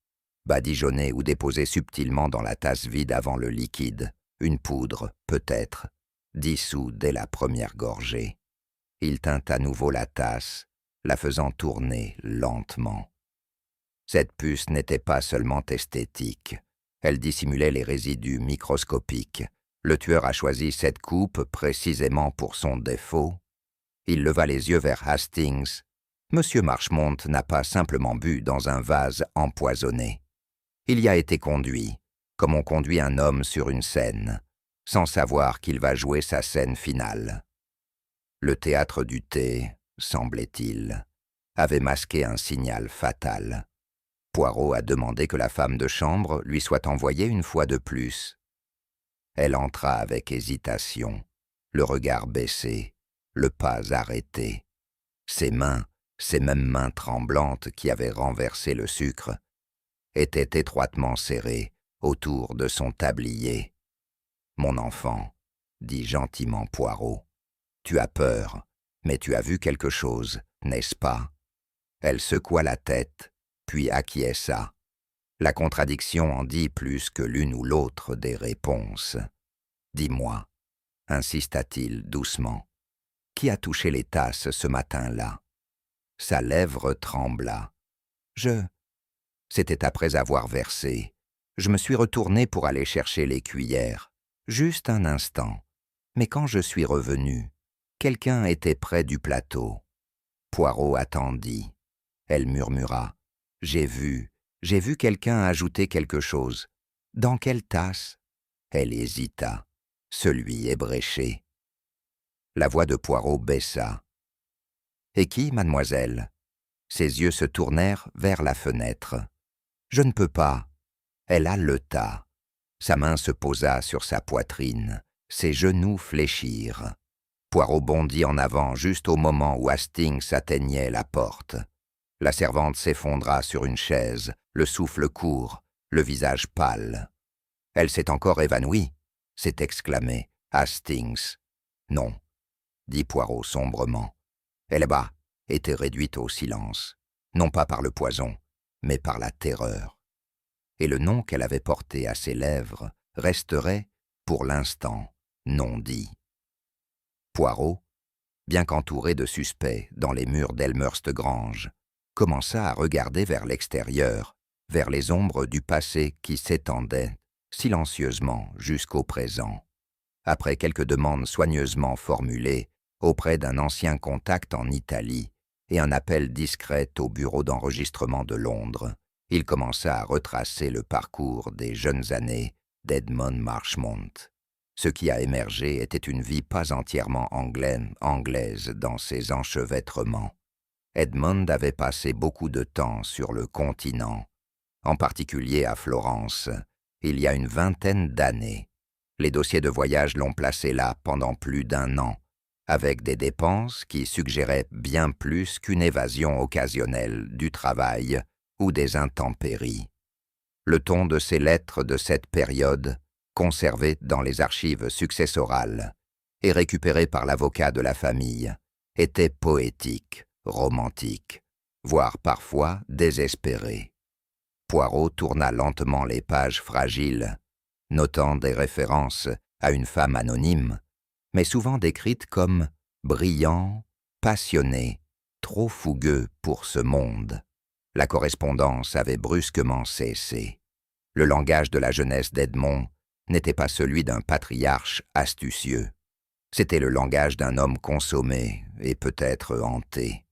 Badigeonné ou déposé subtilement dans la tasse vide avant le liquide, une poudre, peut-être, dissous dès la première gorgée. » Il tint à nouveau la tasse, la faisant tourner lentement. Cette puce n'était pas seulement esthétique, elle dissimulait les résidus microscopiques, Le tueur a choisi cette coupe précisément pour son défaut. Il leva les yeux vers Hastings. Monsieur Marchmont n'a pas simplement bu dans un vase empoisonné. Il y a été conduit, comme on conduit un homme sur une scène, sans savoir qu'il va jouer sa scène finale. Le théâtre du thé, semblait-il, avait masqué un signal fatal. Poirot a demandé que la femme de chambre lui soit envoyée une fois de plus. Elle entra avec hésitation, le regard baissé, le pas arrêté. Ses mains, ces mêmes mains tremblantes qui avaient renversé le sucre, étaient étroitement serrées autour de son tablier. « Mon enfant, » dit gentiment Poirot, « tu as peur, mais tu as vu quelque chose, n'est-ce pas ?» Elle secoua la tête, puis acquiesça. La contradiction en dit plus que l'une ou l'autre des réponses. « Dis-moi, » insista-t-il doucement, « qui a touché les tasses ce matin-là » Sa lèvre trembla. C'était après avoir versé. Je me suis retourné pour aller chercher les cuillères. Juste un instant. Mais quand je suis revenu, quelqu'un était près du plateau. Poirot attendit. Elle murmura. J'ai vu quelqu'un ajouter quelque chose. Dans quelle tasse? Elle hésita. Celui ébréché. La voix de Poirot baissa. Et qui, mademoiselle? Ses yeux se tournèrent vers la fenêtre. Je ne peux pas. Elle haleta. Sa main se posa sur sa poitrine. Ses genoux fléchirent. Poirot bondit en avant juste au moment où Hastings atteignait la porte. La servante s'effondra sur une chaise, le souffle court, le visage pâle. « Elle s'est encore évanouie » s'est exclamé Hastings. « Non » dit Poirot sombrement. Elle était réduite au silence, non pas par le poison, mais par la terreur. Et le nom qu'elle avait porté à ses lèvres resterait, pour l'instant, non dit. Poirot, bien qu'entouré de suspects dans les murs d'Elmhurst Grange, commença à regarder vers l'extérieur, vers les ombres du passé qui s'étendaient silencieusement jusqu'au présent. Après quelques demandes soigneusement formulées auprès d'un ancien contact en Italie et un appel discret au bureau d'enregistrement de Londres, il commença à retracer le parcours des jeunes années d'Edmond Marchmont. Ce qui a émergé était une vie pas entièrement anglaise dans ses enchevêtrements. Edmond avait passé beaucoup de temps sur le continent, en particulier à Florence, il y a une vingtaine d'années. Les dossiers de voyage l'ont placé là pendant plus d'1 an, avec des dépenses qui suggéraient bien plus qu'une évasion occasionnelle du travail ou des intempéries. Le ton de ses lettres de cette période, conservé dans les archives successorales et récupéré par l'avocat de la famille, était poétique, romantique, voire parfois désespéré. Poirot tourna lentement les pages fragiles, notant des références à une femme anonyme, mais souvent décrite comme brillant, passionné, trop fougueux pour ce monde. La correspondance avait brusquement cessé. Le langage de la jeunesse d'Edmond n'était pas celui d'un patriarche astucieux. C'était le langage d'un homme consommé et peut-être hanté.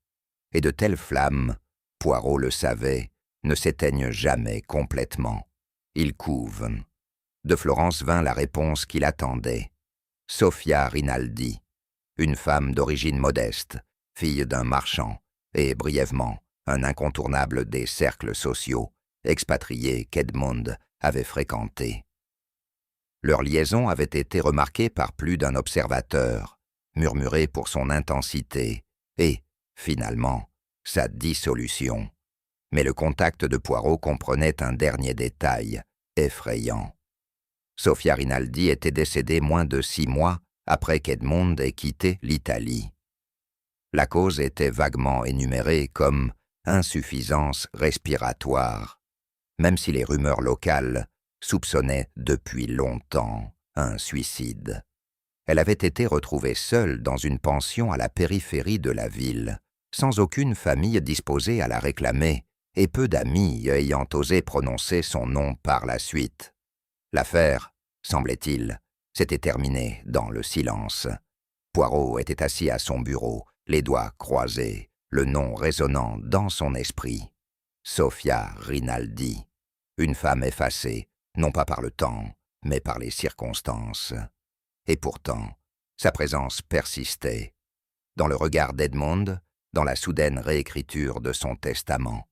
Et de telles flammes, Poirot le savait, ne s'éteignent jamais complètement. Ils couvent. De Florence vint la réponse qu'il attendait. Sophia Rinaldi, une femme d'origine modeste, fille d'un marchand, et brièvement un incontournable des cercles sociaux, expatriés qu'Edmond avait fréquentés. Leur liaison avait été remarquée par plus d'un observateur, murmurée pour son intensité et, finalement, sa dissolution. Mais le contact de Poirot comprenait un dernier détail, effrayant. Sophia Rinaldi était décédée moins de 6 mois après qu'Edmond ait quitté l'Italie. La cause était vaguement énumérée comme insuffisance respiratoire, même si les rumeurs locales soupçonnaient depuis longtemps un suicide. Elle avait été retrouvée seule dans une pension à la périphérie de la ville, sans aucune famille disposée à la réclamer et peu d'amis ayant osé prononcer son nom par la suite. L'affaire, semblait-il, C'était terminé dans le silence. Poirot était assis à son bureau, les doigts croisés, le nom résonnant dans son esprit. Sofia Rinaldi, une femme effacée, non pas par le temps, mais par les circonstances. Et pourtant, sa présence persistait. Dans le regard d'Edmond, dans la soudaine réécriture de son testament,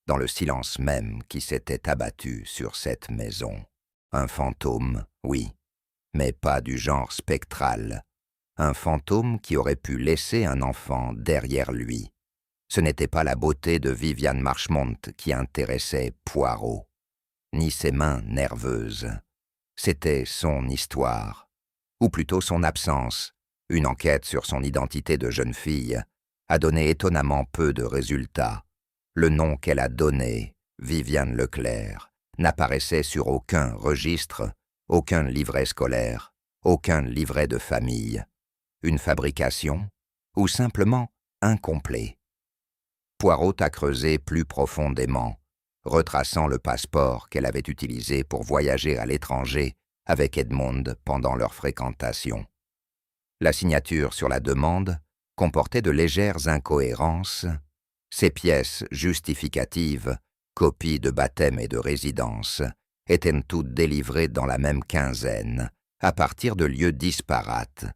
dans le silence même qui s'était abattu sur cette maison. Un fantôme, oui, mais pas du genre spectral. Un fantôme qui aurait pu laisser un enfant derrière lui. Ce n'était pas la beauté de Viviane Marchmont qui intéressait Poirot, ni ses mains nerveuses. C'était son histoire, ou plutôt son absence. Une enquête sur son identité de jeune fille a donné étonnamment peu de résultats. Le nom qu'elle a donné, Viviane Leclerc, n'apparaissait sur aucun registre, aucun livret scolaire, aucun livret de famille. Une fabrication, ou simplement incomplet. Poirot a creusé plus profondément, retraçant le passeport qu'elle avait utilisé pour voyager à l'étranger avec Edmond pendant leur fréquentation. La signature sur la demande comportait de légères incohérences. Ces pièces justificatives, copies de baptême et de résidence, étaient toutes délivrées dans la même quinzaine, à partir de lieux disparates.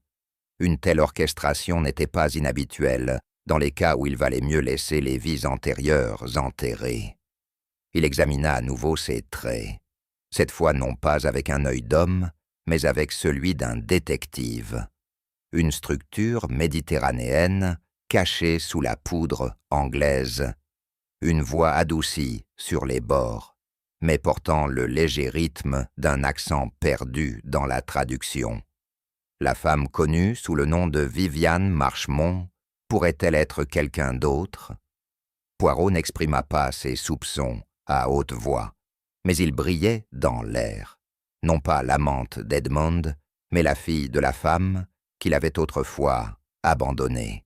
Une telle orchestration n'était pas inhabituelle dans les cas où il valait mieux laisser les vies antérieures enterrées. Il examina à nouveau ses traits, cette fois non pas avec un œil d'homme, mais avec celui d'un détective. Une structure méditerranéenne cachée sous la poudre anglaise, une voix adoucie sur les bords, mais portant le léger rythme d'un accent perdu dans la traduction. La femme connue sous le nom de Viviane Marchmont pourrait-elle être quelqu'un d'autre? Poirot n'exprima pas ses soupçons à haute voix, mais il brillait dans l'air. Non pas l'amante d'Edmond, mais la fille de la femme qu'il avait autrefois abandonnée.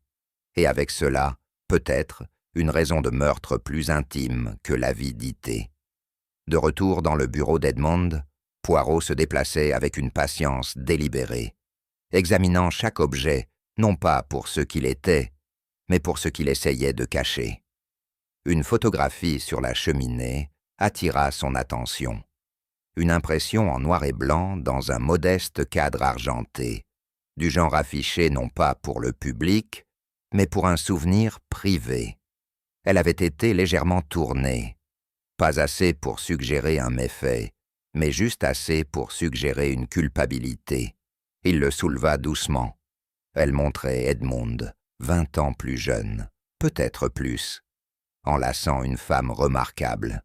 Et avec cela, peut-être, une raison de meurtre plus intime que l'avidité. De retour dans le bureau d'Edmond, Poirot se déplaçait avec une patience délibérée, examinant chaque objet, non pas pour ce qu'il était, mais pour ce qu'il essayait de cacher. Une photographie sur la cheminée attira son attention. Une impression en noir et blanc dans un modeste cadre argenté, du genre affiché non pas pour le public, mais pour un souvenir privé. Elle avait été légèrement tournée, pas assez pour suggérer un méfait, mais juste assez pour suggérer une culpabilité. Il le souleva doucement. Elle montrait Edmond, 20 ans plus jeune, peut-être plus, enlaçant une femme remarquable.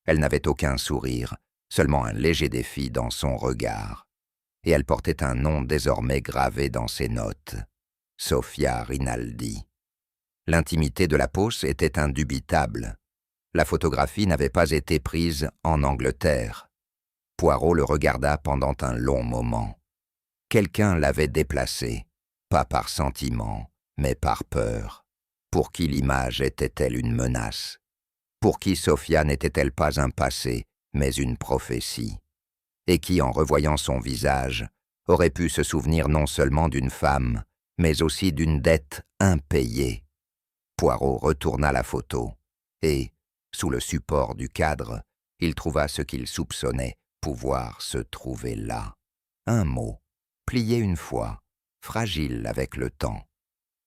Elle n'avait aucun sourire, seulement un léger défi dans son regard. Et elle portait un nom désormais gravé dans ses notes, Sofia Rinaldi. L'intimité de la pose était indubitable. La photographie n'avait pas été prise en Angleterre. Poirot le regarda pendant un long moment. Quelqu'un l'avait déplacée, pas par sentiment, mais par peur. Pour qui l'image était-elle une menace? Pour qui Sofia n'était-elle pas un passé, mais une prophétie? Et qui, en revoyant son visage, aurait pu se souvenir non seulement d'une femme, mais aussi d'une dette impayée? Poirot retourna la photo, et, sous le support du cadre, il trouva ce qu'il soupçonnait pouvoir se trouver là. Un mot, plié une fois, fragile avec le temps.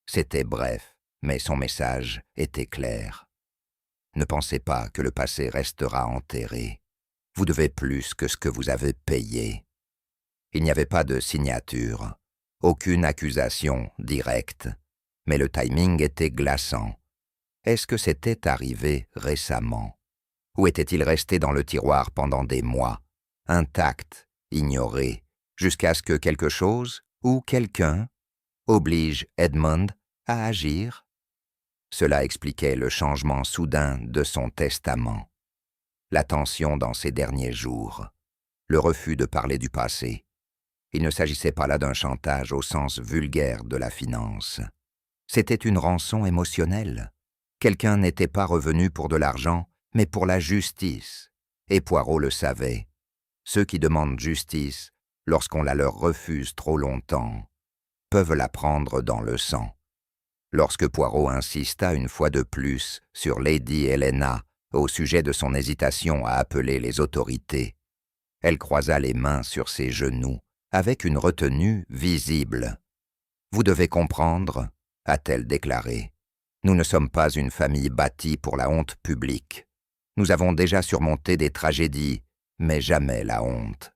C'était bref, mais son message était clair. Ne pensez pas que le passé restera enterré. Vous devez plus que ce que vous avez payé. Il n'y avait pas de signature, aucune accusation directe, mais le timing était glaçant. Est-ce que c'était arrivé récemment? Ou était-il resté dans le tiroir pendant des mois, intact, ignoré, jusqu'à ce que quelque chose ou quelqu'un oblige Edmond à agir? Cela expliquait le changement soudain de son testament, la tension dans ses derniers jours, le refus de parler du passé. Il ne s'agissait pas là d'un chantage au sens vulgaire de la finance. C'était une rançon émotionnelle. Quelqu'un n'était pas revenu pour de l'argent, mais pour la justice. Et Poirot le savait. Ceux qui demandent justice lorsqu'on la leur refuse trop longtemps, peuvent la prendre dans le sang. Lorsque Poirot insista une fois de plus sur Lady Helena au sujet de son hésitation à appeler les autorités, elle croisa les mains sur ses genoux avec une retenue visible. « Vous devez comprendre, a-t-elle déclaré, nous ne sommes pas une famille bâtie pour la honte publique. Nous avons déjà surmonté des tragédies, mais jamais la honte. »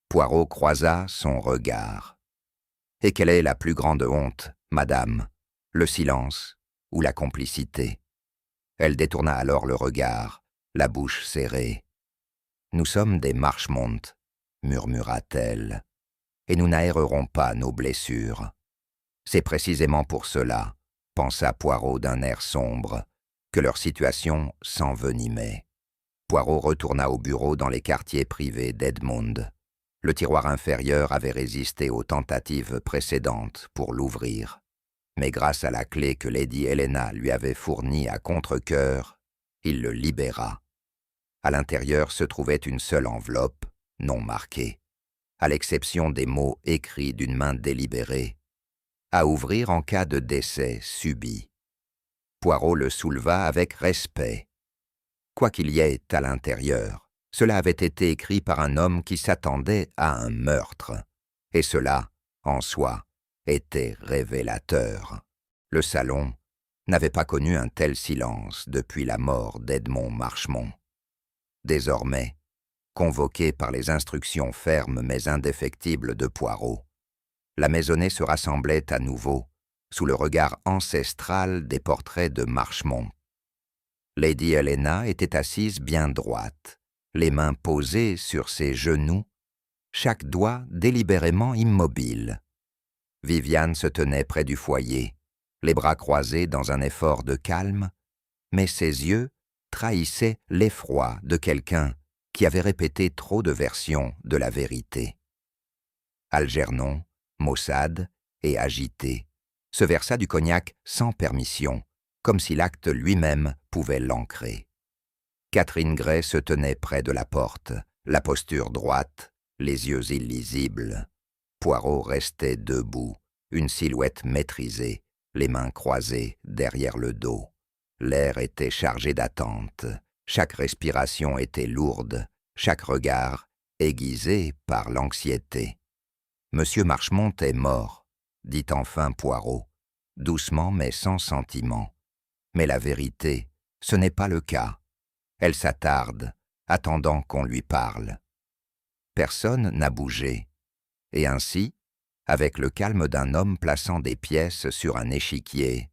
Poirot croisa son regard. « Et quelle est la plus grande honte, madame ? Le silence ou la complicité ?» Elle détourna alors le regard, la bouche serrée. « Nous sommes des Marchmont, murmura-t-elle, et nous n'aérerons pas nos blessures. C'est précisément pour cela, pensa Poirot d'un air sombre, que leur situation s'envenimait. » Poirot retourna au bureau dans les quartiers privés d'Edmond. Le tiroir inférieur avait résisté aux tentatives précédentes pour l'ouvrir. Mais grâce à la clé que Lady Helena lui avait fournie à contre-cœur, il le libéra. À l'intérieur se trouvait une seule enveloppe, non marquée, à l'exception des mots écrits d'une main délibérée, à ouvrir en cas de décès subit. Poirot le souleva avec respect. Quoi qu'il y ait à l'intérieur, cela avait été écrit par un homme qui s'attendait à un meurtre, et cela, en soi, était révélateur. Le salon n'avait pas connu un tel silence depuis la mort d'Edmond Marchmont. Désormais, convoqué par les instructions fermes mais indéfectibles de Poirot, la maisonnée se rassemblait à nouveau sous le regard ancestral des portraits de Marchmont. Lady Helena était assise bien droite, les mains posées sur ses genoux, chaque doigt délibérément immobile. Viviane se tenait près du foyer, les bras croisés dans un effort de calme, mais ses yeux trahissaient l'effroi de quelqu'un qui avait répété trop de versions de la vérité. Algernon, maussade et agité, se versa du cognac sans permission, comme si l'acte lui-même pouvait l'ancrer. Catherine Gray se tenait près de la porte, la posture droite, les yeux illisibles. Poirot restait debout, une silhouette maîtrisée, les mains croisées derrière le dos. L'air était chargé d'attente, chaque respiration était lourde, chaque regard aiguisé par l'anxiété. « Monsieur Marchmont est mort », dit enfin Poirot, doucement mais sans sentiment. Mais la vérité, ce n'est pas le cas. Elle s'attarde, attendant qu'on lui parle. Personne n'a bougé. Et ainsi, avec le calme d'un homme plaçant des pièces sur un échiquier,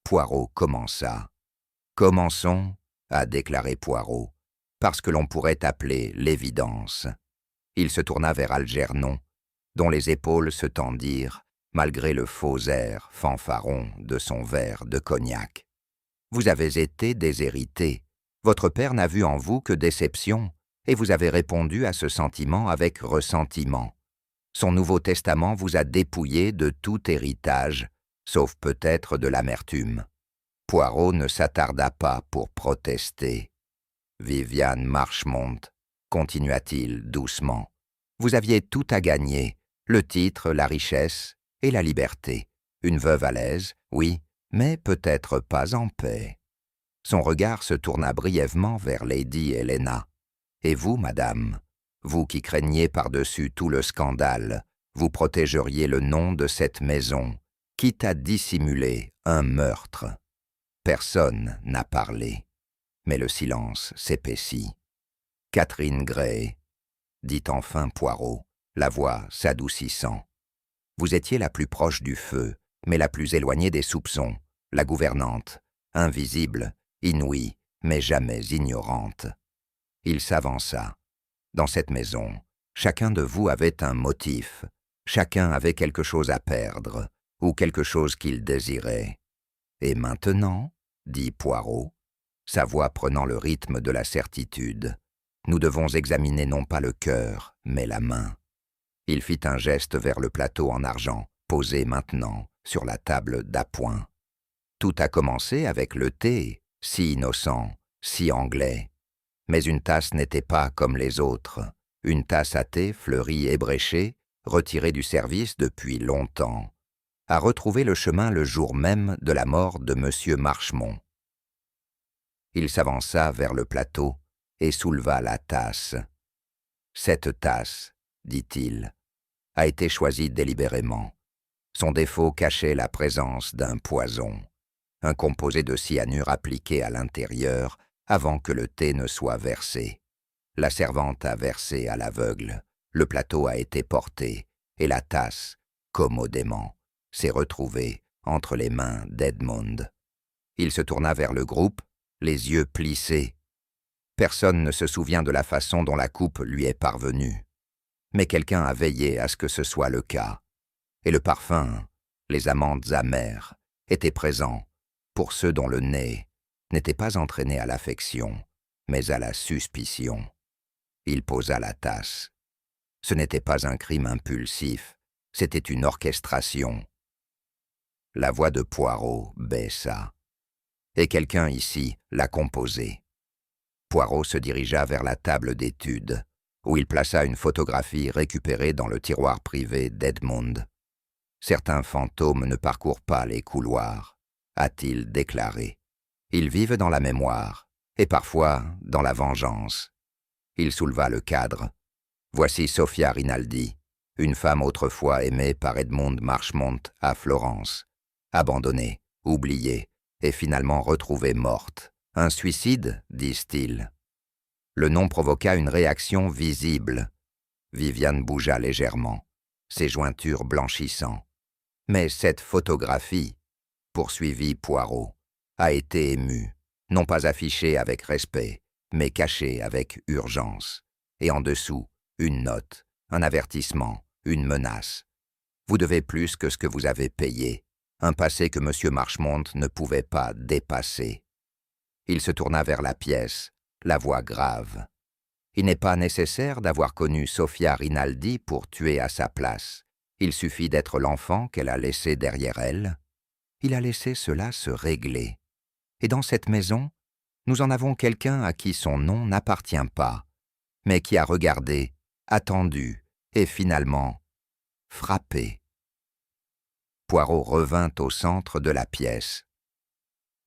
Poirot commença. « Commençons, » a déclaré Poirot, « par ce que l'on pourrait appeler l'évidence. » Il se tourna vers Algernon, dont les épaules se tendirent, malgré le faux air fanfaron de son verre de cognac. « Vous avez été déshérité. Votre père n'a vu en vous que déception, et vous avez répondu à ce sentiment avec ressentiment. Son Nouveau Testament vous a dépouillé de tout héritage, sauf peut-être de l'amertume. » Poirot ne s'attarda pas pour protester. « Viviane Marchmont, » continua-t-il doucement, « vous aviez tout à gagner, le titre, la richesse et la liberté. Une veuve à l'aise, oui, mais peut-être pas en paix. » Son regard se tourna brièvement vers Lady Helena. « Et vous, madame, vous qui craignez par-dessus tout le scandale, vous protégeriez le nom de cette maison, quitte à dissimuler un meurtre. » Personne n'a parlé, mais le silence s'épaissit. « Catherine Gray, » dit enfin Poirot, la voix s'adoucissant. « Vous étiez la plus proche du feu, mais la plus éloignée des soupçons, la gouvernante, invisible, inouïe, mais jamais ignorante. » Il s'avança. « Dans cette maison, chacun de vous avait un motif, chacun avait quelque chose à perdre, ou quelque chose qu'il désirait. Et maintenant, dit Poirot, sa voix prenant le rythme de la certitude, nous devons examiner non pas le cœur, mais la main. » Il fit un geste vers le plateau en argent, posé maintenant sur la table d'appoint. Tout a commencé avec le thé, si innocent, si anglais. Mais une tasse n'était pas comme les autres. une tasse à thé fleurie ébréchée, retirée du service depuis longtemps, a retrouvé le chemin le jour même de la mort de M. Marchemont. Il s'avança vers le plateau et souleva la tasse. « Cette tasse, dit-il, a été choisie délibérément. Son défaut cachait la présence d'un poison, un composé de cyanure appliqué à l'intérieur avant que le thé ne soit versé. La servante a versé à l'aveugle, le plateau a été porté, et la tasse, commodément, s'est retrouvée entre les mains d'Edmond. » Il se tourna vers le groupe, les yeux plissés. Personne ne se souvient de la façon dont la coupe lui est parvenue. Mais quelqu'un a veillé à ce que ce soit le cas. Et le parfum, les amandes amères, étaient présents pour ceux dont le nez n'était pas entraîné à l'affection, mais à la suspicion. Il posa la tasse. Ce n'était pas un crime impulsif, c'était une orchestration. La voix de Poirot baissa. Et quelqu'un ici l'a composé. Poirot se dirigea vers la table d'études, où il plaça une photographie récupérée dans le tiroir privé d'Edmond. Certains fantômes ne parcourent pas les couloirs, a-t-il déclaré. Ils vivent dans la mémoire, et parfois dans la vengeance. Il souleva le cadre. Voici Sophia Rinaldi, une femme autrefois aimée par Edmond Marchemont à Florence, abandonnée, oubliée, et finalement retrouvée morte. Un suicide, disent-ils. Le nom provoqua une réaction visible. Viviane bougea légèrement, ses jointures blanchissant. Mais cette photographie, poursuivit Poirot, a été émue, non pas affichée avec respect, mais cachée avec urgence. Et en dessous, une note, un avertissement, une menace. Vous devez plus que ce que vous avez payé, un passé que M. Marchemont ne pouvait pas dépasser. Il se tourna vers la pièce, la voix grave. Il n'est pas nécessaire d'avoir connu Sophia Rinaldi pour tuer à sa place. Il suffit d'être l'enfant qu'elle a laissé derrière elle. Il a laissé cela se régler. Et dans cette maison, nous en avons quelqu'un à qui son nom n'appartient pas, mais qui a regardé, attendu et finalement frappé. Poirot revint au centre de la pièce.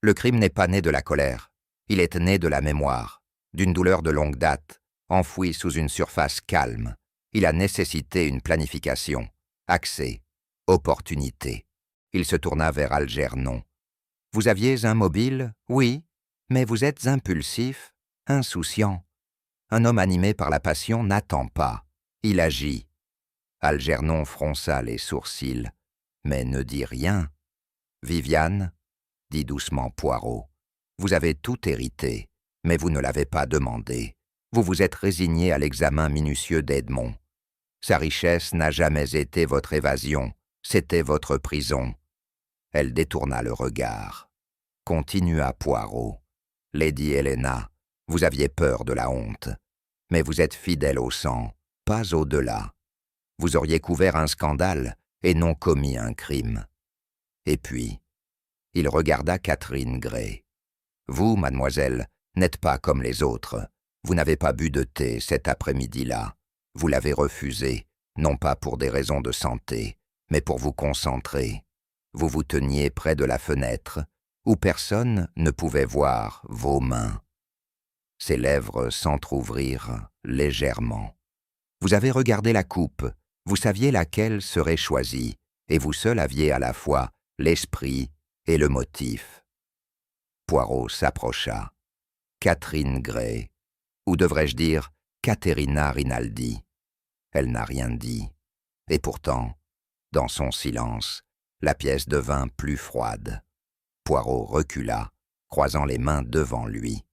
Le crime n'est pas né de la colère, il est né de la mémoire, d'une douleur de longue date, enfouie sous une surface calme. Il a nécessité une planification, accès, opportunité. Il se tourna vers Algernon. « Vous aviez un mobile, oui, mais vous êtes impulsif, insouciant. Un homme animé par la passion n'attend pas, il agit. » Algernon fronça les sourcils, mais ne dit rien. « Viviane, » dit doucement Poirot, « vous avez tout hérité, mais vous ne l'avez pas demandé. Vous vous êtes résigné à l'examen minutieux d'Edmond. Sa richesse n'a jamais été votre évasion, c'était votre prison. » Elle détourna le regard. Continua Poirot. « Lady Helena, vous aviez peur de la honte, mais vous êtes fidèle au sang, pas au-delà. Vous auriez couvert un scandale et non commis un crime. » Et puis, il regarda Catherine Grey. « Vous, mademoiselle, n'êtes pas comme les autres. Vous n'avez pas bu de thé cet après-midi-là. Vous l'avez refusé, non pas pour des raisons de santé, mais pour vous concentrer. Vous vous teniez près de la fenêtre, où personne ne pouvait voir vos mains. » Ses lèvres s'entr'ouvrirent légèrement. « Vous avez regardé la coupe, vous saviez laquelle serait choisie, et vous seul aviez à la fois l'esprit et le motif. » Poirot s'approcha. « Catherine Grey, ou devrais-je dire Caterina Rinaldi. » Elle n'a rien dit. Et pourtant, dans son silence, la pièce devint plus froide. Poirot recula, croisant les mains devant lui.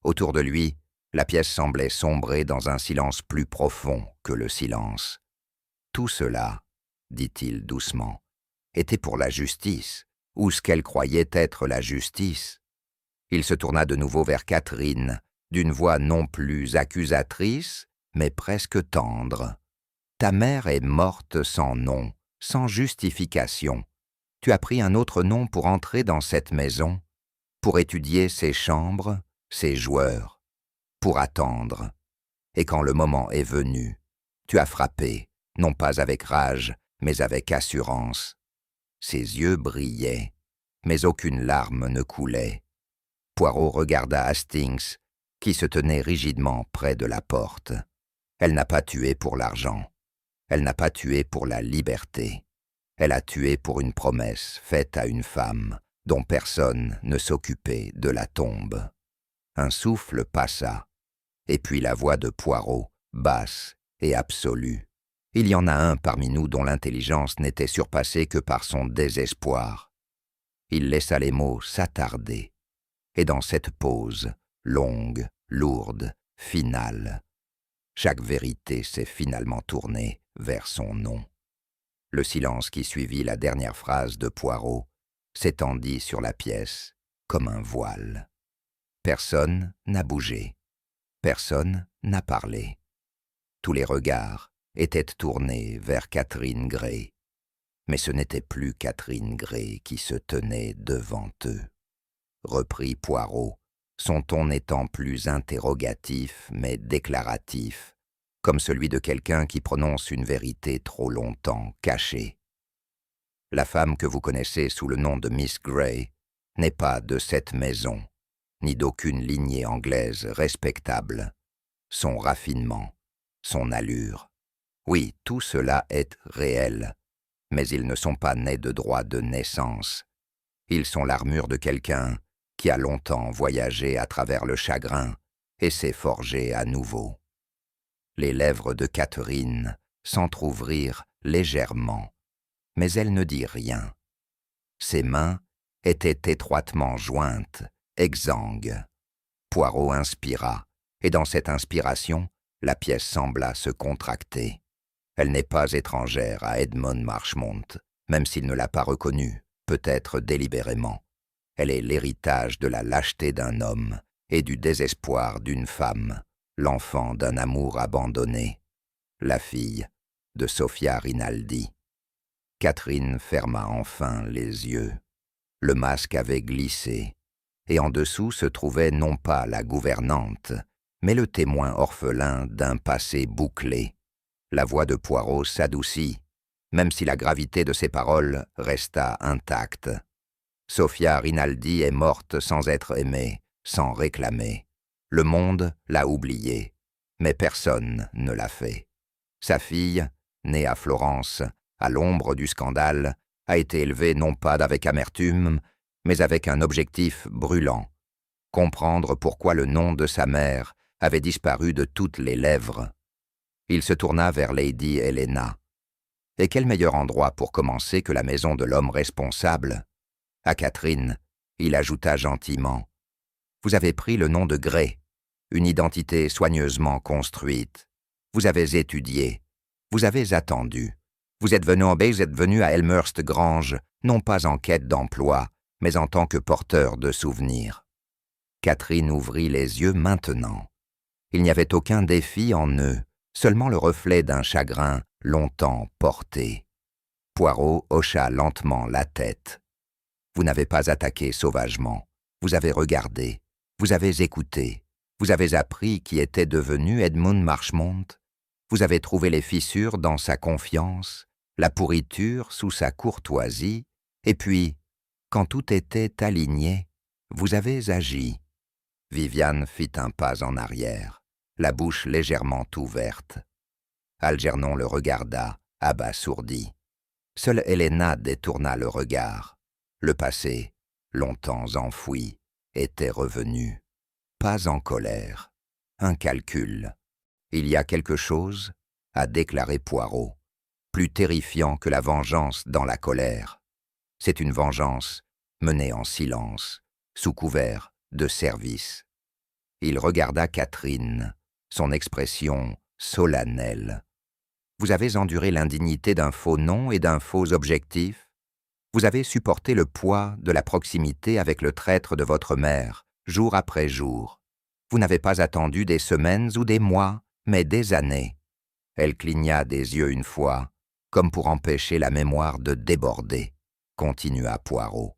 Autour de lui, la pièce semblait sombrer dans un silence plus profond que le silence. « Tout cela, dit-il doucement, était pour la justice, ou ce qu'elle croyait être la justice. » Il se tourna de nouveau vers Catherine, d'une voix non plus accusatrice, mais presque tendre. « Ta mère est morte sans nom, sans justification. Tu as pris un autre nom pour entrer dans cette maison, pour étudier ses chambres, ses joueurs, pour attendre. Et quand le moment est venu, tu as frappé, non pas avec rage, mais avec assurance. Ses yeux brillaient, mais aucune larme ne coulait. Poirot regarda Hastings, qui se tenait rigidement près de la porte. Elle n'a pas tué pour l'argent. Elle n'a pas tué pour la liberté. Elle a tué pour une promesse faite à une femme dont personne ne s'occupait de la tombe. Un souffle passa, et puis la voix de Poirot, basse et absolue. Il y en a un parmi nous dont l'intelligence n'était surpassée que par son désespoir. Il laissa les mots s'attarder, et dans cette pause, longue, lourde, finale, chaque vérité s'est finalement tournée vers son nom. Le silence qui suivit la dernière phrase de Poirot s'étendit sur la pièce comme un voile. Personne n'a bougé. Personne n'a parlé. Tous les regards étaient tournés vers Catherine Grey. Mais ce n'était plus Catherine Grey qui se tenait devant eux. Reprit Poirot, son ton n'étant plus interrogatif mais déclaratif, comme celui de quelqu'un qui prononce une vérité trop longtemps cachée. La femme que vous connaissez sous le nom de Miss Grey n'est pas de cette maison, ni d'aucune lignée anglaise respectable. Son raffinement, son allure, oui, tout cela est réel, mais ils ne sont pas nés de droit de naissance. Ils sont l'armure de quelqu'un qui a longtemps voyagé à travers le chagrin et s'est forgé à nouveau. Les lèvres de Catherine s'entr'ouvrirent légèrement, mais elle ne dit rien. Ses mains étaient étroitement jointes, exsangues. Poirot inspira, et dans cette inspiration, la pièce sembla se contracter. Elle n'est pas étrangère à Edmund Marchmont, même s'il ne l'a pas reconnue, peut-être délibérément. Elle est l'héritage de la lâcheté d'un homme et du désespoir d'une femme, l'enfant d'un amour abandonné, la fille de Sophia Rinaldi. Catherine ferma enfin les yeux. Le masque avait glissé, et en dessous se trouvait non pas la gouvernante, mais le témoin orphelin d'un passé bouclé. La voix de Poirot s'adoucit, même si la gravité de ses paroles resta intacte. Sophia Rinaldi est morte sans être aimée, sans réclamer. Le monde l'a oubliée, mais personne ne l'a fait. Sa fille, née à Florence, à l'ombre du scandale, a été élevée non pas avec amertume, mais avec un objectif brûlant. Comprendre pourquoi le nom de sa mère avait disparu de toutes les lèvres. Il se tourna vers Lady Helena. Et quel meilleur endroit pour commencer que la maison de l'homme responsable? À Catherine, il ajouta gentiment. Vous avez pris le nom de Grey, une identité soigneusement construite. Vous avez étudié, vous avez attendu. Vous êtes venu à Elmhurst Grange, non pas en quête d'emploi, mais en tant que porteur de souvenirs. Catherine ouvrit les yeux maintenant. Il n'y avait aucun défi en eux, seulement le reflet d'un chagrin longtemps porté. Poirot hocha lentement la tête. Vous n'avez pas attaqué sauvagement, vous avez regardé, vous avez écouté, vous avez appris qui était devenu Edmund Marchmont, vous avez trouvé les fissures dans sa confiance, la pourriture sous sa courtoisie, et puis, quand tout était aligné, vous avez agi. Viviane fit un pas en arrière, la bouche légèrement ouverte. Algernon le regarda, abasourdi. Seule Helena détourna le regard. Le passé, longtemps enfoui, était revenu. Pas en colère. Un calcul. Il y a quelque chose, a déclaré Poirot, plus terrifiant que la vengeance dans la colère. C'est une vengeance menée en silence, sous couvert de service. Il regarda Catherine, son expression solennelle. Vous avez enduré l'indignité d'un faux nom et d'un faux objectif. Vous avez supporté le poids de la proximité avec le traître de votre mère, jour après jour. Vous n'avez pas attendu des semaines ou des mois, mais des années. Elle cligna des yeux une fois, comme pour empêcher la mémoire de déborder, continua Poirot.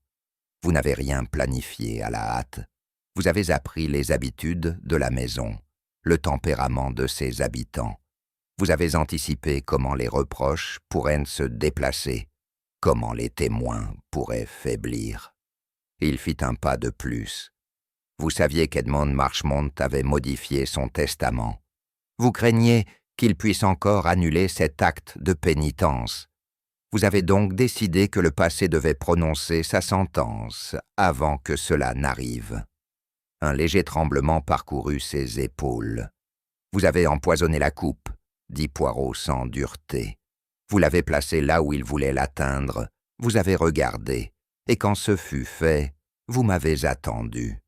Vous n'avez rien planifié à la hâte. Vous avez appris les habitudes de la maison. le tempérament de ses habitants. Vous avez anticipé comment les reproches pourraient se déplacer, comment les témoins pourraient faiblir. Il fit un pas de plus. Vous saviez qu'Edmond Marchmont avait modifié son testament. Vous craigniez qu'il puisse encore annuler cet acte de pénitence. Vous avez donc décidé que le passé devait prononcer sa sentence avant que cela n'arrive. Un léger tremblement parcourut ses épaules. Vous avez empoisonné la coupe, dit Poirot sans dureté. Vous l'avez placée là où il voulait l'atteindre. Vous avez regardé, et quand ce fut fait, vous m'avez attendu.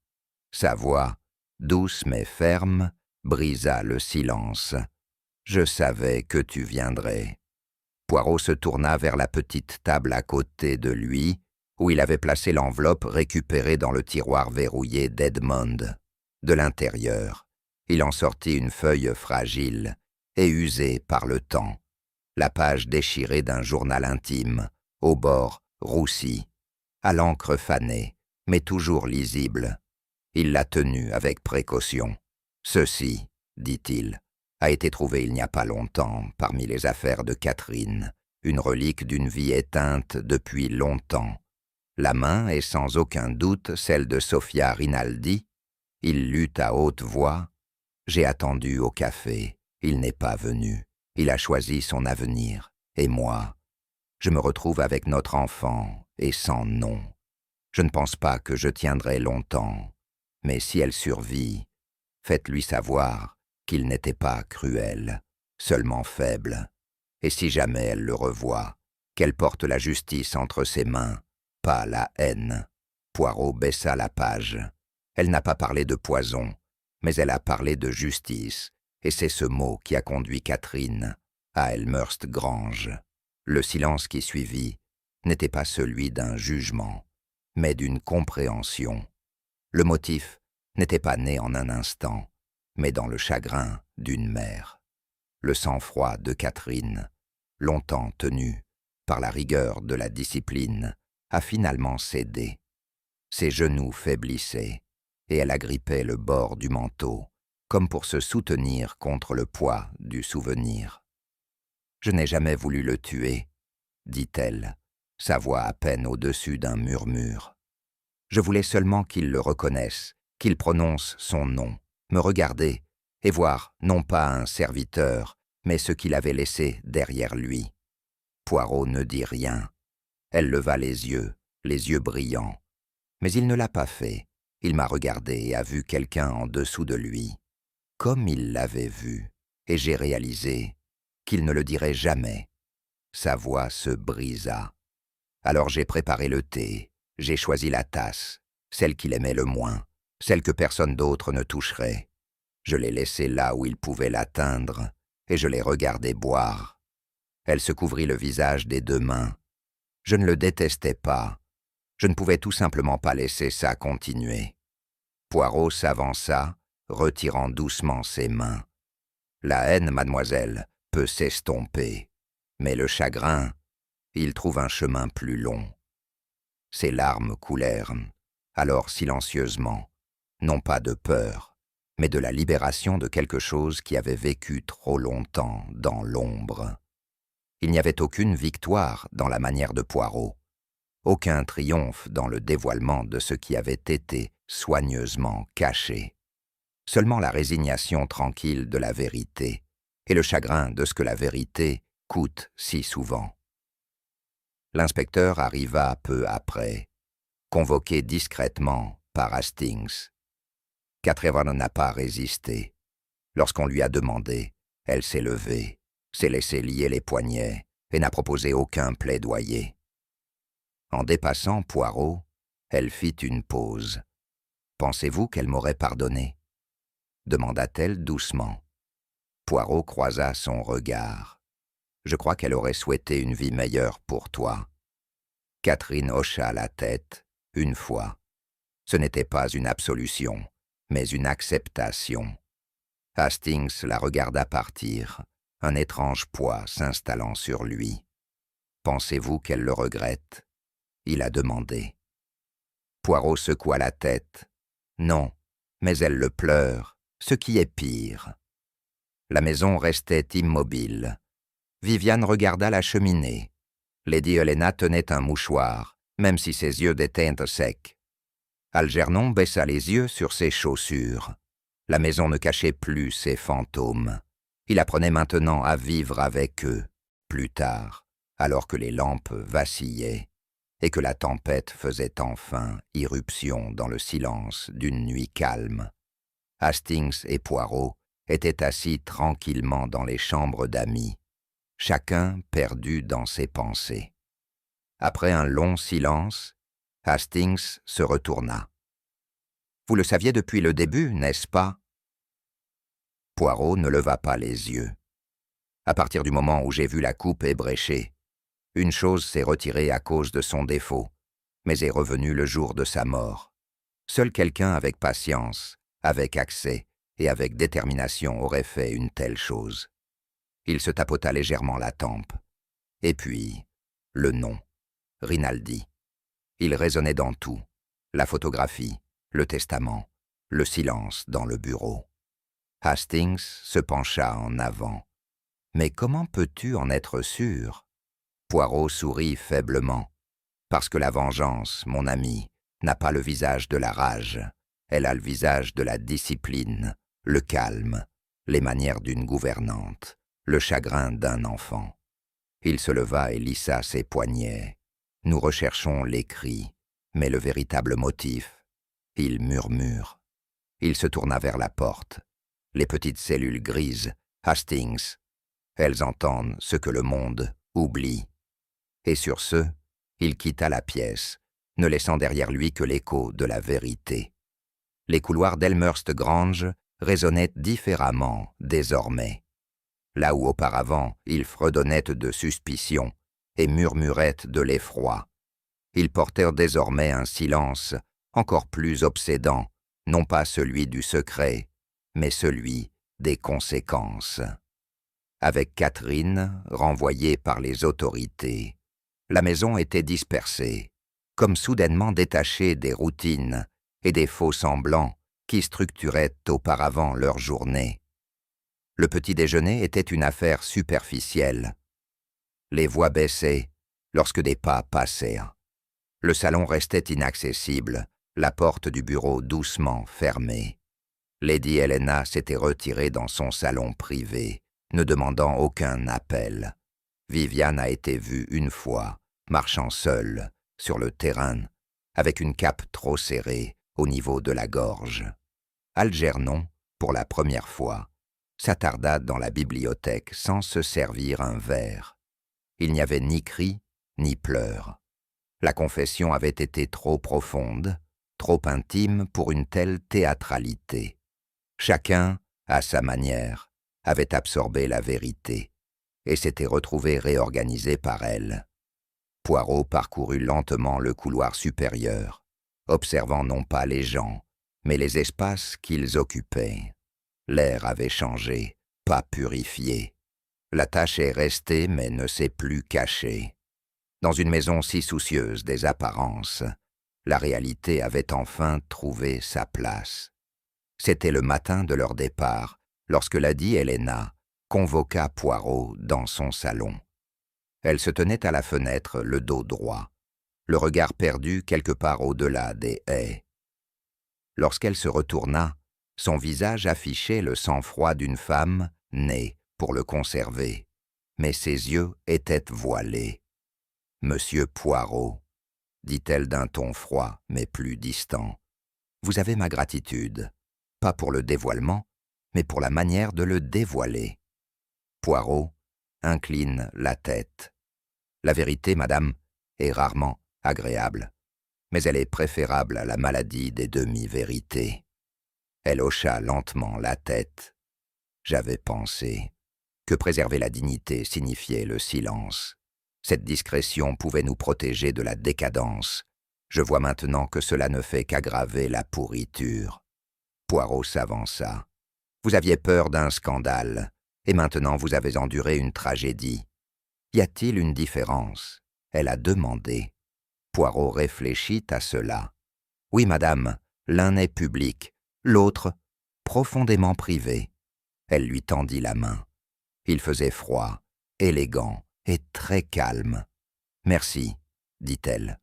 Sa voix, douce mais ferme, brisa le silence. Je savais que tu viendrais. Poirot se tourna vers la petite table à côté de lui, où il avait placé l'enveloppe récupérée dans le tiroir verrouillé d'Edmond. De l'intérieur, il en sortit une feuille fragile et usée par le temps, la page déchirée d'un journal intime, au bord roussi, à l'encre fanée, mais toujours lisible. Il l'a tenue avec précaution. « Ceci, dit-il, a été trouvé il n'y a pas longtemps parmi les affaires de Catherine, une relique d'une vie éteinte depuis longtemps. La main est sans aucun doute celle de Sofia Rinaldi. » Il lut à haute voix. « J'ai attendu au café. Il n'est pas venu. Il a choisi son avenir. Et moi, je me retrouve avec notre enfant et sans nom. Je ne pense pas que je tiendrai longtemps. Mais si elle survit, faites-lui savoir qu'il n'était pas cruel, seulement faible. Et si jamais elle le revoit, qu'elle porte la justice entre ses mains, pas la haine. » Poirot baissa la page. Elle n'a pas parlé de poison, mais elle a parlé de justice, et c'est ce mot qui a conduit Catherine à Elmhurst Grange. Le silence qui suivit n'était pas celui d'un jugement, mais d'une compréhension. Le motif n'était pas né en un instant, mais dans le chagrin d'une mère. Le sang-froid de Catherine, longtemps tenu par la rigueur de la discipline, a finalement cédé. Ses genoux faiblissaient, et elle agrippait le bord du manteau, comme pour se soutenir contre le poids du souvenir. « Je n'ai jamais voulu le tuer, » dit-elle, sa voix à peine au-dessus d'un murmure. « Je voulais seulement qu'il le reconnaisse, qu'il prononce son nom, me regarder, et voir non pas un serviteur, mais ce qu'il avait laissé derrière lui. » Poirot ne dit rien. Elle leva les yeux brillants. Mais il ne l'a pas fait. Il m'a regardé et a vu quelqu'un en dessous de lui, comme il l'avait vu, et j'ai réalisé qu'il ne le dirait jamais. Sa voix se brisa. Alors j'ai préparé le thé, j'ai choisi la tasse, celle qu'il aimait le moins, celle que personne d'autre ne toucherait. Je l'ai laissée là où il pouvait l'atteindre, et je l'ai regardé boire. Elle se couvrit le visage des deux mains. Je ne le détestais pas. Je ne pouvais tout simplement pas laisser ça continuer. Poirot s'avança, retirant doucement ses mains. « La haine, mademoiselle, peut s'estomper, mais le chagrin, il trouve un chemin plus long. » Ses larmes coulèrent, alors silencieusement, non pas de peur, mais de la libération de quelque chose qui avait vécu trop longtemps dans l'ombre. Il n'y avait aucune victoire dans la manière de Poirot, aucun triomphe dans le dévoilement de ce qui avait été soigneusement caché. Seulement la résignation tranquille de la vérité et le chagrin de ce que la vérité coûte si souvent. L'inspecteur arriva peu après, convoqué discrètement par Hastings. Catherine n'a pas résisté. Lorsqu'on lui a demandé, elle s'est levée, s'est laissée lier les poignets et n'a proposé aucun plaidoyer. En dépassant Poirot, elle fit une pause. « Pensez-vous qu'elle m'aurait pardonné ?» demanda-t-elle doucement. Poirot croisa son regard. « Je crois qu'elle aurait souhaité une vie meilleure pour toi. » Catherine hocha la tête, une fois. Ce n'était pas une absolution, mais une acceptation. Hastings la regarda partir, un étrange poids s'installant sur lui. « Pensez-vous qu'elle le regrette ?» il a demandé. Poirot secoua la tête. « Non, mais elle le pleure, Ce qui est pire. La maison restait immobile. Viviane regarda la cheminée. Lady Helena tenait un mouchoir, même si ses yeux déteintes secs. Algernon baissa les yeux sur ses chaussures. La maison ne cachait plus ses fantômes. Il apprenait maintenant à vivre avec eux, plus tard, alors que les lampes vacillaient et que la tempête faisait enfin irruption dans le silence d'une nuit calme. Hastings et Poirot étaient assis tranquillement dans les chambres d'amis, chacun perdu dans ses pensées. Après un long silence, Hastings se retourna. « Vous le saviez depuis le début, n'est-ce pas ?» Poirot ne leva pas les yeux. « À partir du moment où j'ai vu la coupe ébréchée, une chose s'est retirée à cause de son défaut, mais est revenue le jour de sa mort. Seul quelqu'un avec patience, avec accès et avec détermination aurait fait une telle chose. » Il se tapota légèrement la tempe. Et puis, le nom, Rinaldi. Il résonnait dans tout, la photographie, le testament, le silence dans le bureau. Hastings se pencha en avant. « Mais comment peux-tu en être sûr ?» Poirot sourit faiblement. « Parce que la vengeance, mon ami, n'a pas le visage de la rage. Elle a le visage de la discipline, le calme, les manières d'une gouvernante, le chagrin d'un enfant. » Il se leva et lissa ses poignets. « Nous recherchons l'écrit, mais le véritable motif. » Il murmure. Il se tourna vers la porte. Les petites cellules grises, Hastings. Elles entendent ce que le monde oublie. Et sur ce, il quitta la pièce, ne laissant derrière lui que l'écho de la vérité. Les couloirs d'Elmhurst Grange résonnaient différemment désormais. Là où auparavant ils fredonnaient de suspicion et murmuraient de l'effroi, ils portèrent désormais un silence encore plus obsédant, non pas celui du secret, mais celui des conséquences. Avec Catherine, renvoyée par les autorités, la maison était dispersée, comme soudainement détachée des routines et des faux-semblants qui structuraient auparavant leur journée. Le petit déjeuner était une affaire superficielle. Les voix baissaient lorsque des pas passèrent. Le salon restait inaccessible, la porte du bureau doucement fermée. Lady Helena s'était retirée dans son salon privé, ne demandant aucun appel. Viviane a été vue une fois, marchant seule, sur le terrain, avec une cape trop serrée au niveau de la gorge. Algernon, pour la première fois, s'attarda dans la bibliothèque sans se servir un verre. Il n'y avait ni cris, ni pleurs. La confession avait été trop profonde, trop intime pour une telle théâtralité. Chacun, à sa manière, avait absorbé la vérité et s'était retrouvé réorganisé par elle. Poirot parcourut lentement le couloir supérieur, observant non pas les gens, mais les espaces qu'ils occupaient. L'air avait changé, pas purifié. La tache est restée mais ne s'est plus cachée. Dans une maison si soucieuse des apparences, la réalité avait enfin trouvé sa place. C'était le matin de leur départ, lorsque Lady Helena convoqua Poirot dans son salon. Elle se tenait à la fenêtre, le dos droit, le regard perdu quelque part au-delà des haies. Lorsqu'elle se retourna, son visage affichait le sang-froid d'une femme née pour le conserver, mais ses yeux étaient voilés. « Monsieur Poirot, » dit-elle d'un ton froid mais plus distant, « vous avez ma gratitude, pas pour le dévoilement, mais pour la manière de le dévoiler. » Poirot incline la tête. « La vérité, madame, est rarement agréable, mais elle est préférable à la maladie des demi-vérités. » Elle hocha lentement la tête. « J'avais pensé que préserver la dignité signifiait le silence. Cette discrétion pouvait nous protéger de la décadence. Je vois maintenant que cela ne fait qu'aggraver la pourriture. » Poirot s'avança. « Vous aviez peur d'un scandale, et maintenant vous avez enduré une tragédie. Y a-t-il une différence ?» Elle a demandé. Poirot réfléchit à cela. « Oui, madame, l'un est public, l'autre profondément privé. Elle lui tendit la main. Il faisait froid, élégant et très calme. « Merci, dit-elle,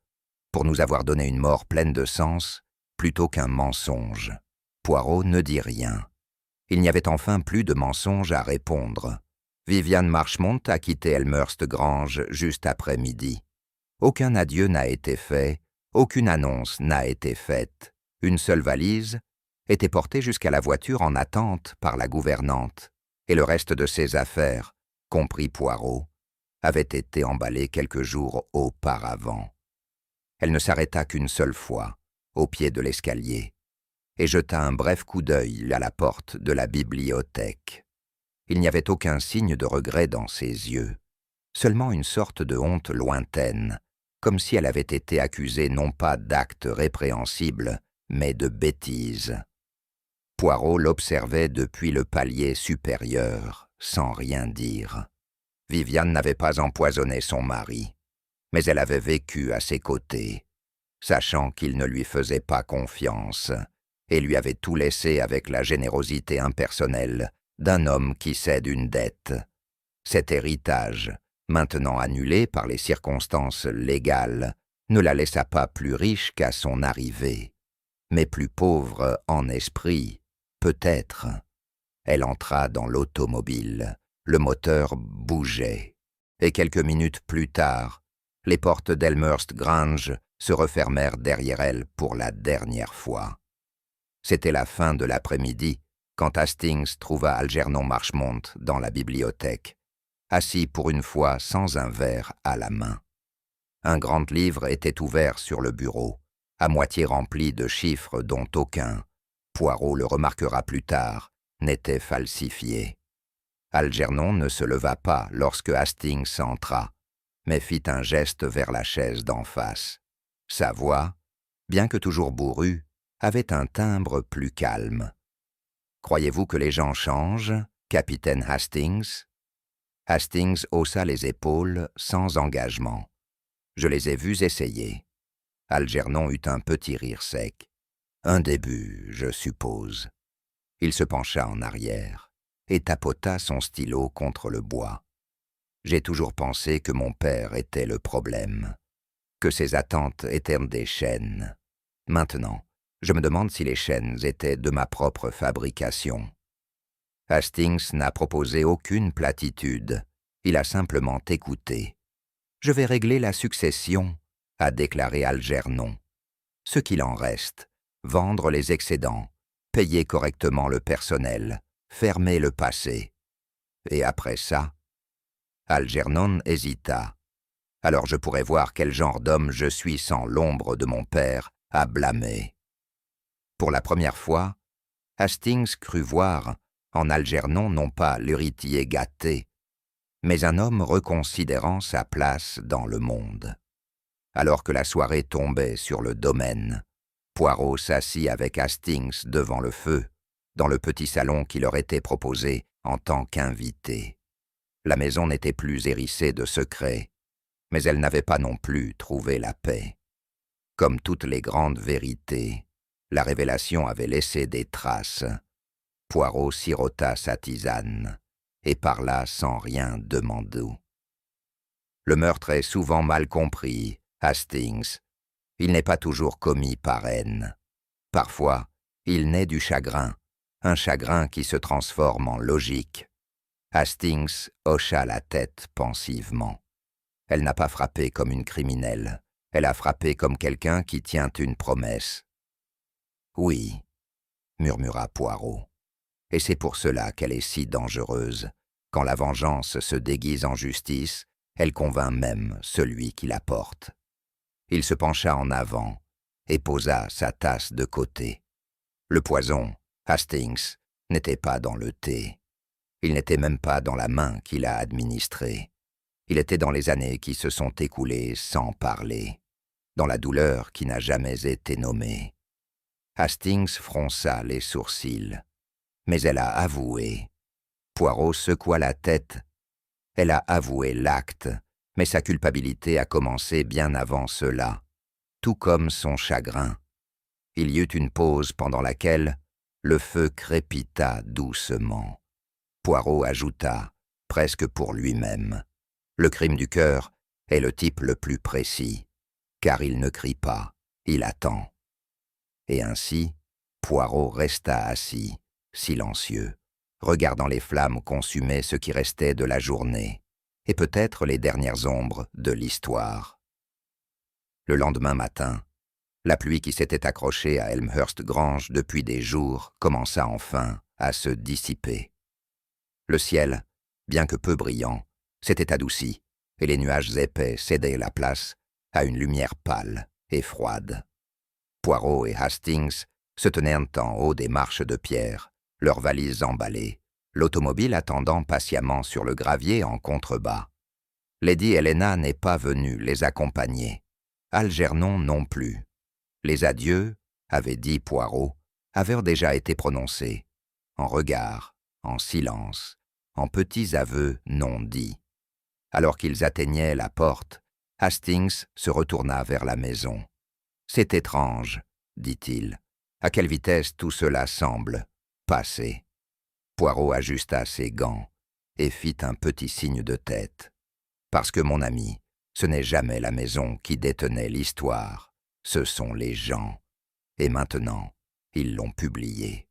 pour nous avoir donné une mort pleine de sens plutôt qu'un mensonge. » Poirot ne dit rien. Il n'y avait enfin plus de mensonge à répondre. Viviane Marchmont a quitté Elmhurst Grange juste après midi. Aucun adieu n'a été fait, aucune annonce n'a été faite. Une seule valise était portée jusqu'à la voiture en attente par la gouvernante, et le reste de ses affaires, compris Poirot, avait été emballé quelques jours auparavant. Elle ne s'arrêta qu'une seule fois, au pied de l'escalier, et jeta un bref coup d'œil à la porte de la bibliothèque. Il n'y avait aucun signe de regret dans ses yeux, seulement une sorte de honte lointaine, comme si elle avait été accusée non pas d'actes répréhensibles, mais de bêtises. Poirot l'observait depuis le palier supérieur, sans rien dire. Viviane n'avait pas empoisonné son mari, mais elle avait vécu à ses côtés, sachant qu'il ne lui faisait pas confiance, et lui avait tout laissé avec la générosité impersonnelle d'un homme qui cède une dette. Cet héritage, maintenant annulé par les circonstances légales, ne la laissa pas plus riche qu'à son arrivée, mais plus pauvre en esprit, peut-être. Elle entra dans l'automobile. Le moteur bougeait, et quelques minutes plus tard, les portes d'Elmhurst Grange se refermèrent derrière elle pour la dernière fois. C'était la fin de l'après-midi quand Hastings trouva Algernon Marchmont dans la bibliothèque, assis pour une fois sans un verre à la main. Un grand livre était ouvert sur le bureau, à moitié rempli de chiffres dont aucun, Poirot le remarquera plus tard, n'était falsifié. Algernon ne se leva pas lorsque Hastings entra, mais fit un geste vers la chaise d'en face. Sa voix, bien que toujours bourrue, avait un timbre plus calme. « Croyez-vous que les gens changent, capitaine Hastings ?» Hastings haussa les épaules sans engagement. « Je les ai vus essayer. » Algernon eut un petit rire sec. « Un début, je suppose. » Il se pencha en arrière et tapota son stylo contre le bois. « J'ai toujours pensé que mon père était le problème, que ses attentes étaient des chaînes. Maintenant, je me demande si les chaînes étaient de ma propre fabrication. » Hastings n'a proposé aucune platitude, il a simplement écouté. « Je vais régler la succession, » a déclaré Algernon. « Ce qu'il en reste, vendre les excédents, payer correctement le personnel, fermer le passé. Et après ça ?» Algernon hésita. « Alors je pourrais voir quel genre d'homme je suis sans l'ombre de mon père à blâmer. » Pour la première fois, Hastings crut voir en Algernon non pas l'héritier gâté, mais un homme reconsidérant sa place dans le monde. Alors que la soirée tombait sur le domaine, Poirot s'assit avec Hastings devant le feu, dans le petit salon qui leur était proposé en tant qu'invité. La maison n'était plus hérissée de secrets, mais elle n'avait pas non plus trouvé la paix. Comme toutes les grandes vérités, la révélation avait laissé des traces. Poirot sirota sa tisane et parla sans rien demander. « Le meurtre est souvent mal compris, Hastings. Il n'est pas toujours commis par haine. Parfois, il naît du chagrin, un chagrin qui se transforme en logique. » Hastings hocha la tête pensivement. Elle n'a pas frappé comme une criminelle, elle a frappé comme quelqu'un qui tient une promesse. « Oui, » murmura Poirot, « et c'est pour cela qu'elle est si dangereuse. Quand la vengeance se déguise en justice, elle convainc même celui qui la porte. » Il se pencha en avant et posa sa tasse de côté. Le poison, Hastings, n'était pas dans le thé. Il n'était même pas dans la main qu'il a administrée. Il était dans les années qui se sont écoulées sans parler, dans la douleur qui n'a jamais été nommée. Hastings fronça les sourcils, mais elle a avoué. Poirot secoua la tête. Elle a avoué l'acte, mais sa culpabilité a commencé bien avant cela, tout comme son chagrin. Il y eut une pause pendant laquelle Le feu crépita doucement. Poirot ajouta, presque pour lui-même, « Le crime du cœur est le type le plus précis, car il ne crie pas, il attend. » Et ainsi, Poirot resta assis, silencieux, regardant les flammes consumer ce qui restait de la journée, et peut-être les dernières ombres de l'histoire. Le lendemain matin, la pluie qui s'était accrochée à Elmhurst Grange depuis des jours commença enfin à se dissiper. Le ciel, bien que peu brillant, s'était adouci, et les nuages épais cédaient la place à une lumière pâle et froide. Poirot et Hastings se tenaient en haut des marches de pierre, leurs valises emballées, l'automobile attendant patiemment sur le gravier en contrebas. Lady Helena n'est pas venue les accompagner. Algernon non plus. Les adieux, avait dit Poirot, avaient déjà été prononcés, en regards, en silence, en petits aveux non dits. Alors qu'ils atteignaient la porte, Hastings se retourna vers la maison. « C'est étrange, dit-il, à quelle vitesse tout cela semble passer. » Poirot ajusta ses gants et fit un petit signe de tête. « Parce que, mon ami, ce n'est jamais la maison qui détenait l'histoire, ce sont les gens. Et maintenant, ils l'ont publié. »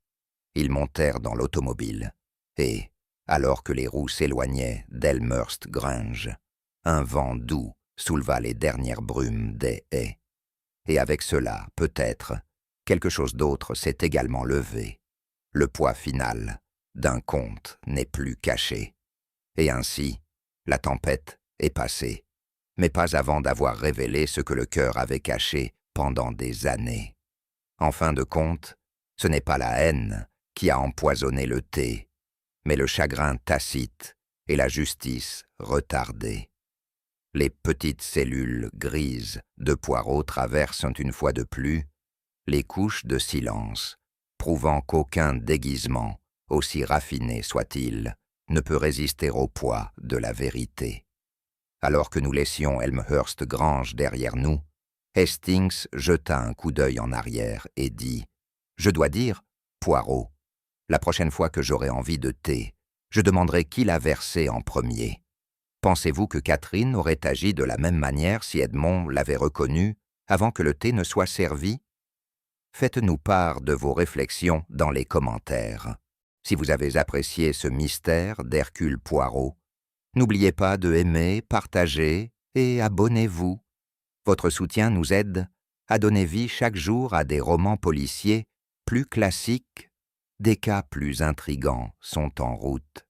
Ils montèrent dans l'automobile, et, alors que les roues s'éloignaient d'Elmhurst Grange, un vent doux souleva les dernières brumes des haies. Et avec cela, peut-être, quelque chose d'autre s'est également levé. Le poids final d'un conte n'est plus caché. Et ainsi, la tempête est passée, mais pas avant d'avoir révélé ce que le cœur avait caché pendant des années. En fin de compte, ce n'est pas la haine qui a empoisonné le thé, mais le chagrin tacite et la justice retardée. Les petites cellules grises de Poirot traversent une fois de plus les couches de silence, prouvant qu'aucun déguisement, aussi raffiné soit-il, ne peut résister au poids de la vérité. Alors que nous laissions Elmhurst Grange derrière nous, Hastings jeta un coup d'œil en arrière et dit « Je dois dire, Poirot, la prochaine fois que j'aurai envie de thé, je demanderai qui l'a versé en premier. Pensez-vous que Catherine aurait agi de la même manière si Edmond l'avait reconnu avant que le thé ne soit servi? Faites-nous part de vos réflexions dans les commentaires. Si vous avez apprécié ce mystère d'Hercule Poirot, n'oubliez pas de aimer, partager et abonnez-vous. Votre soutien nous aide à donner vie chaque jour à des romans policiers plus classiques. Des cas plus intrigants sont en route.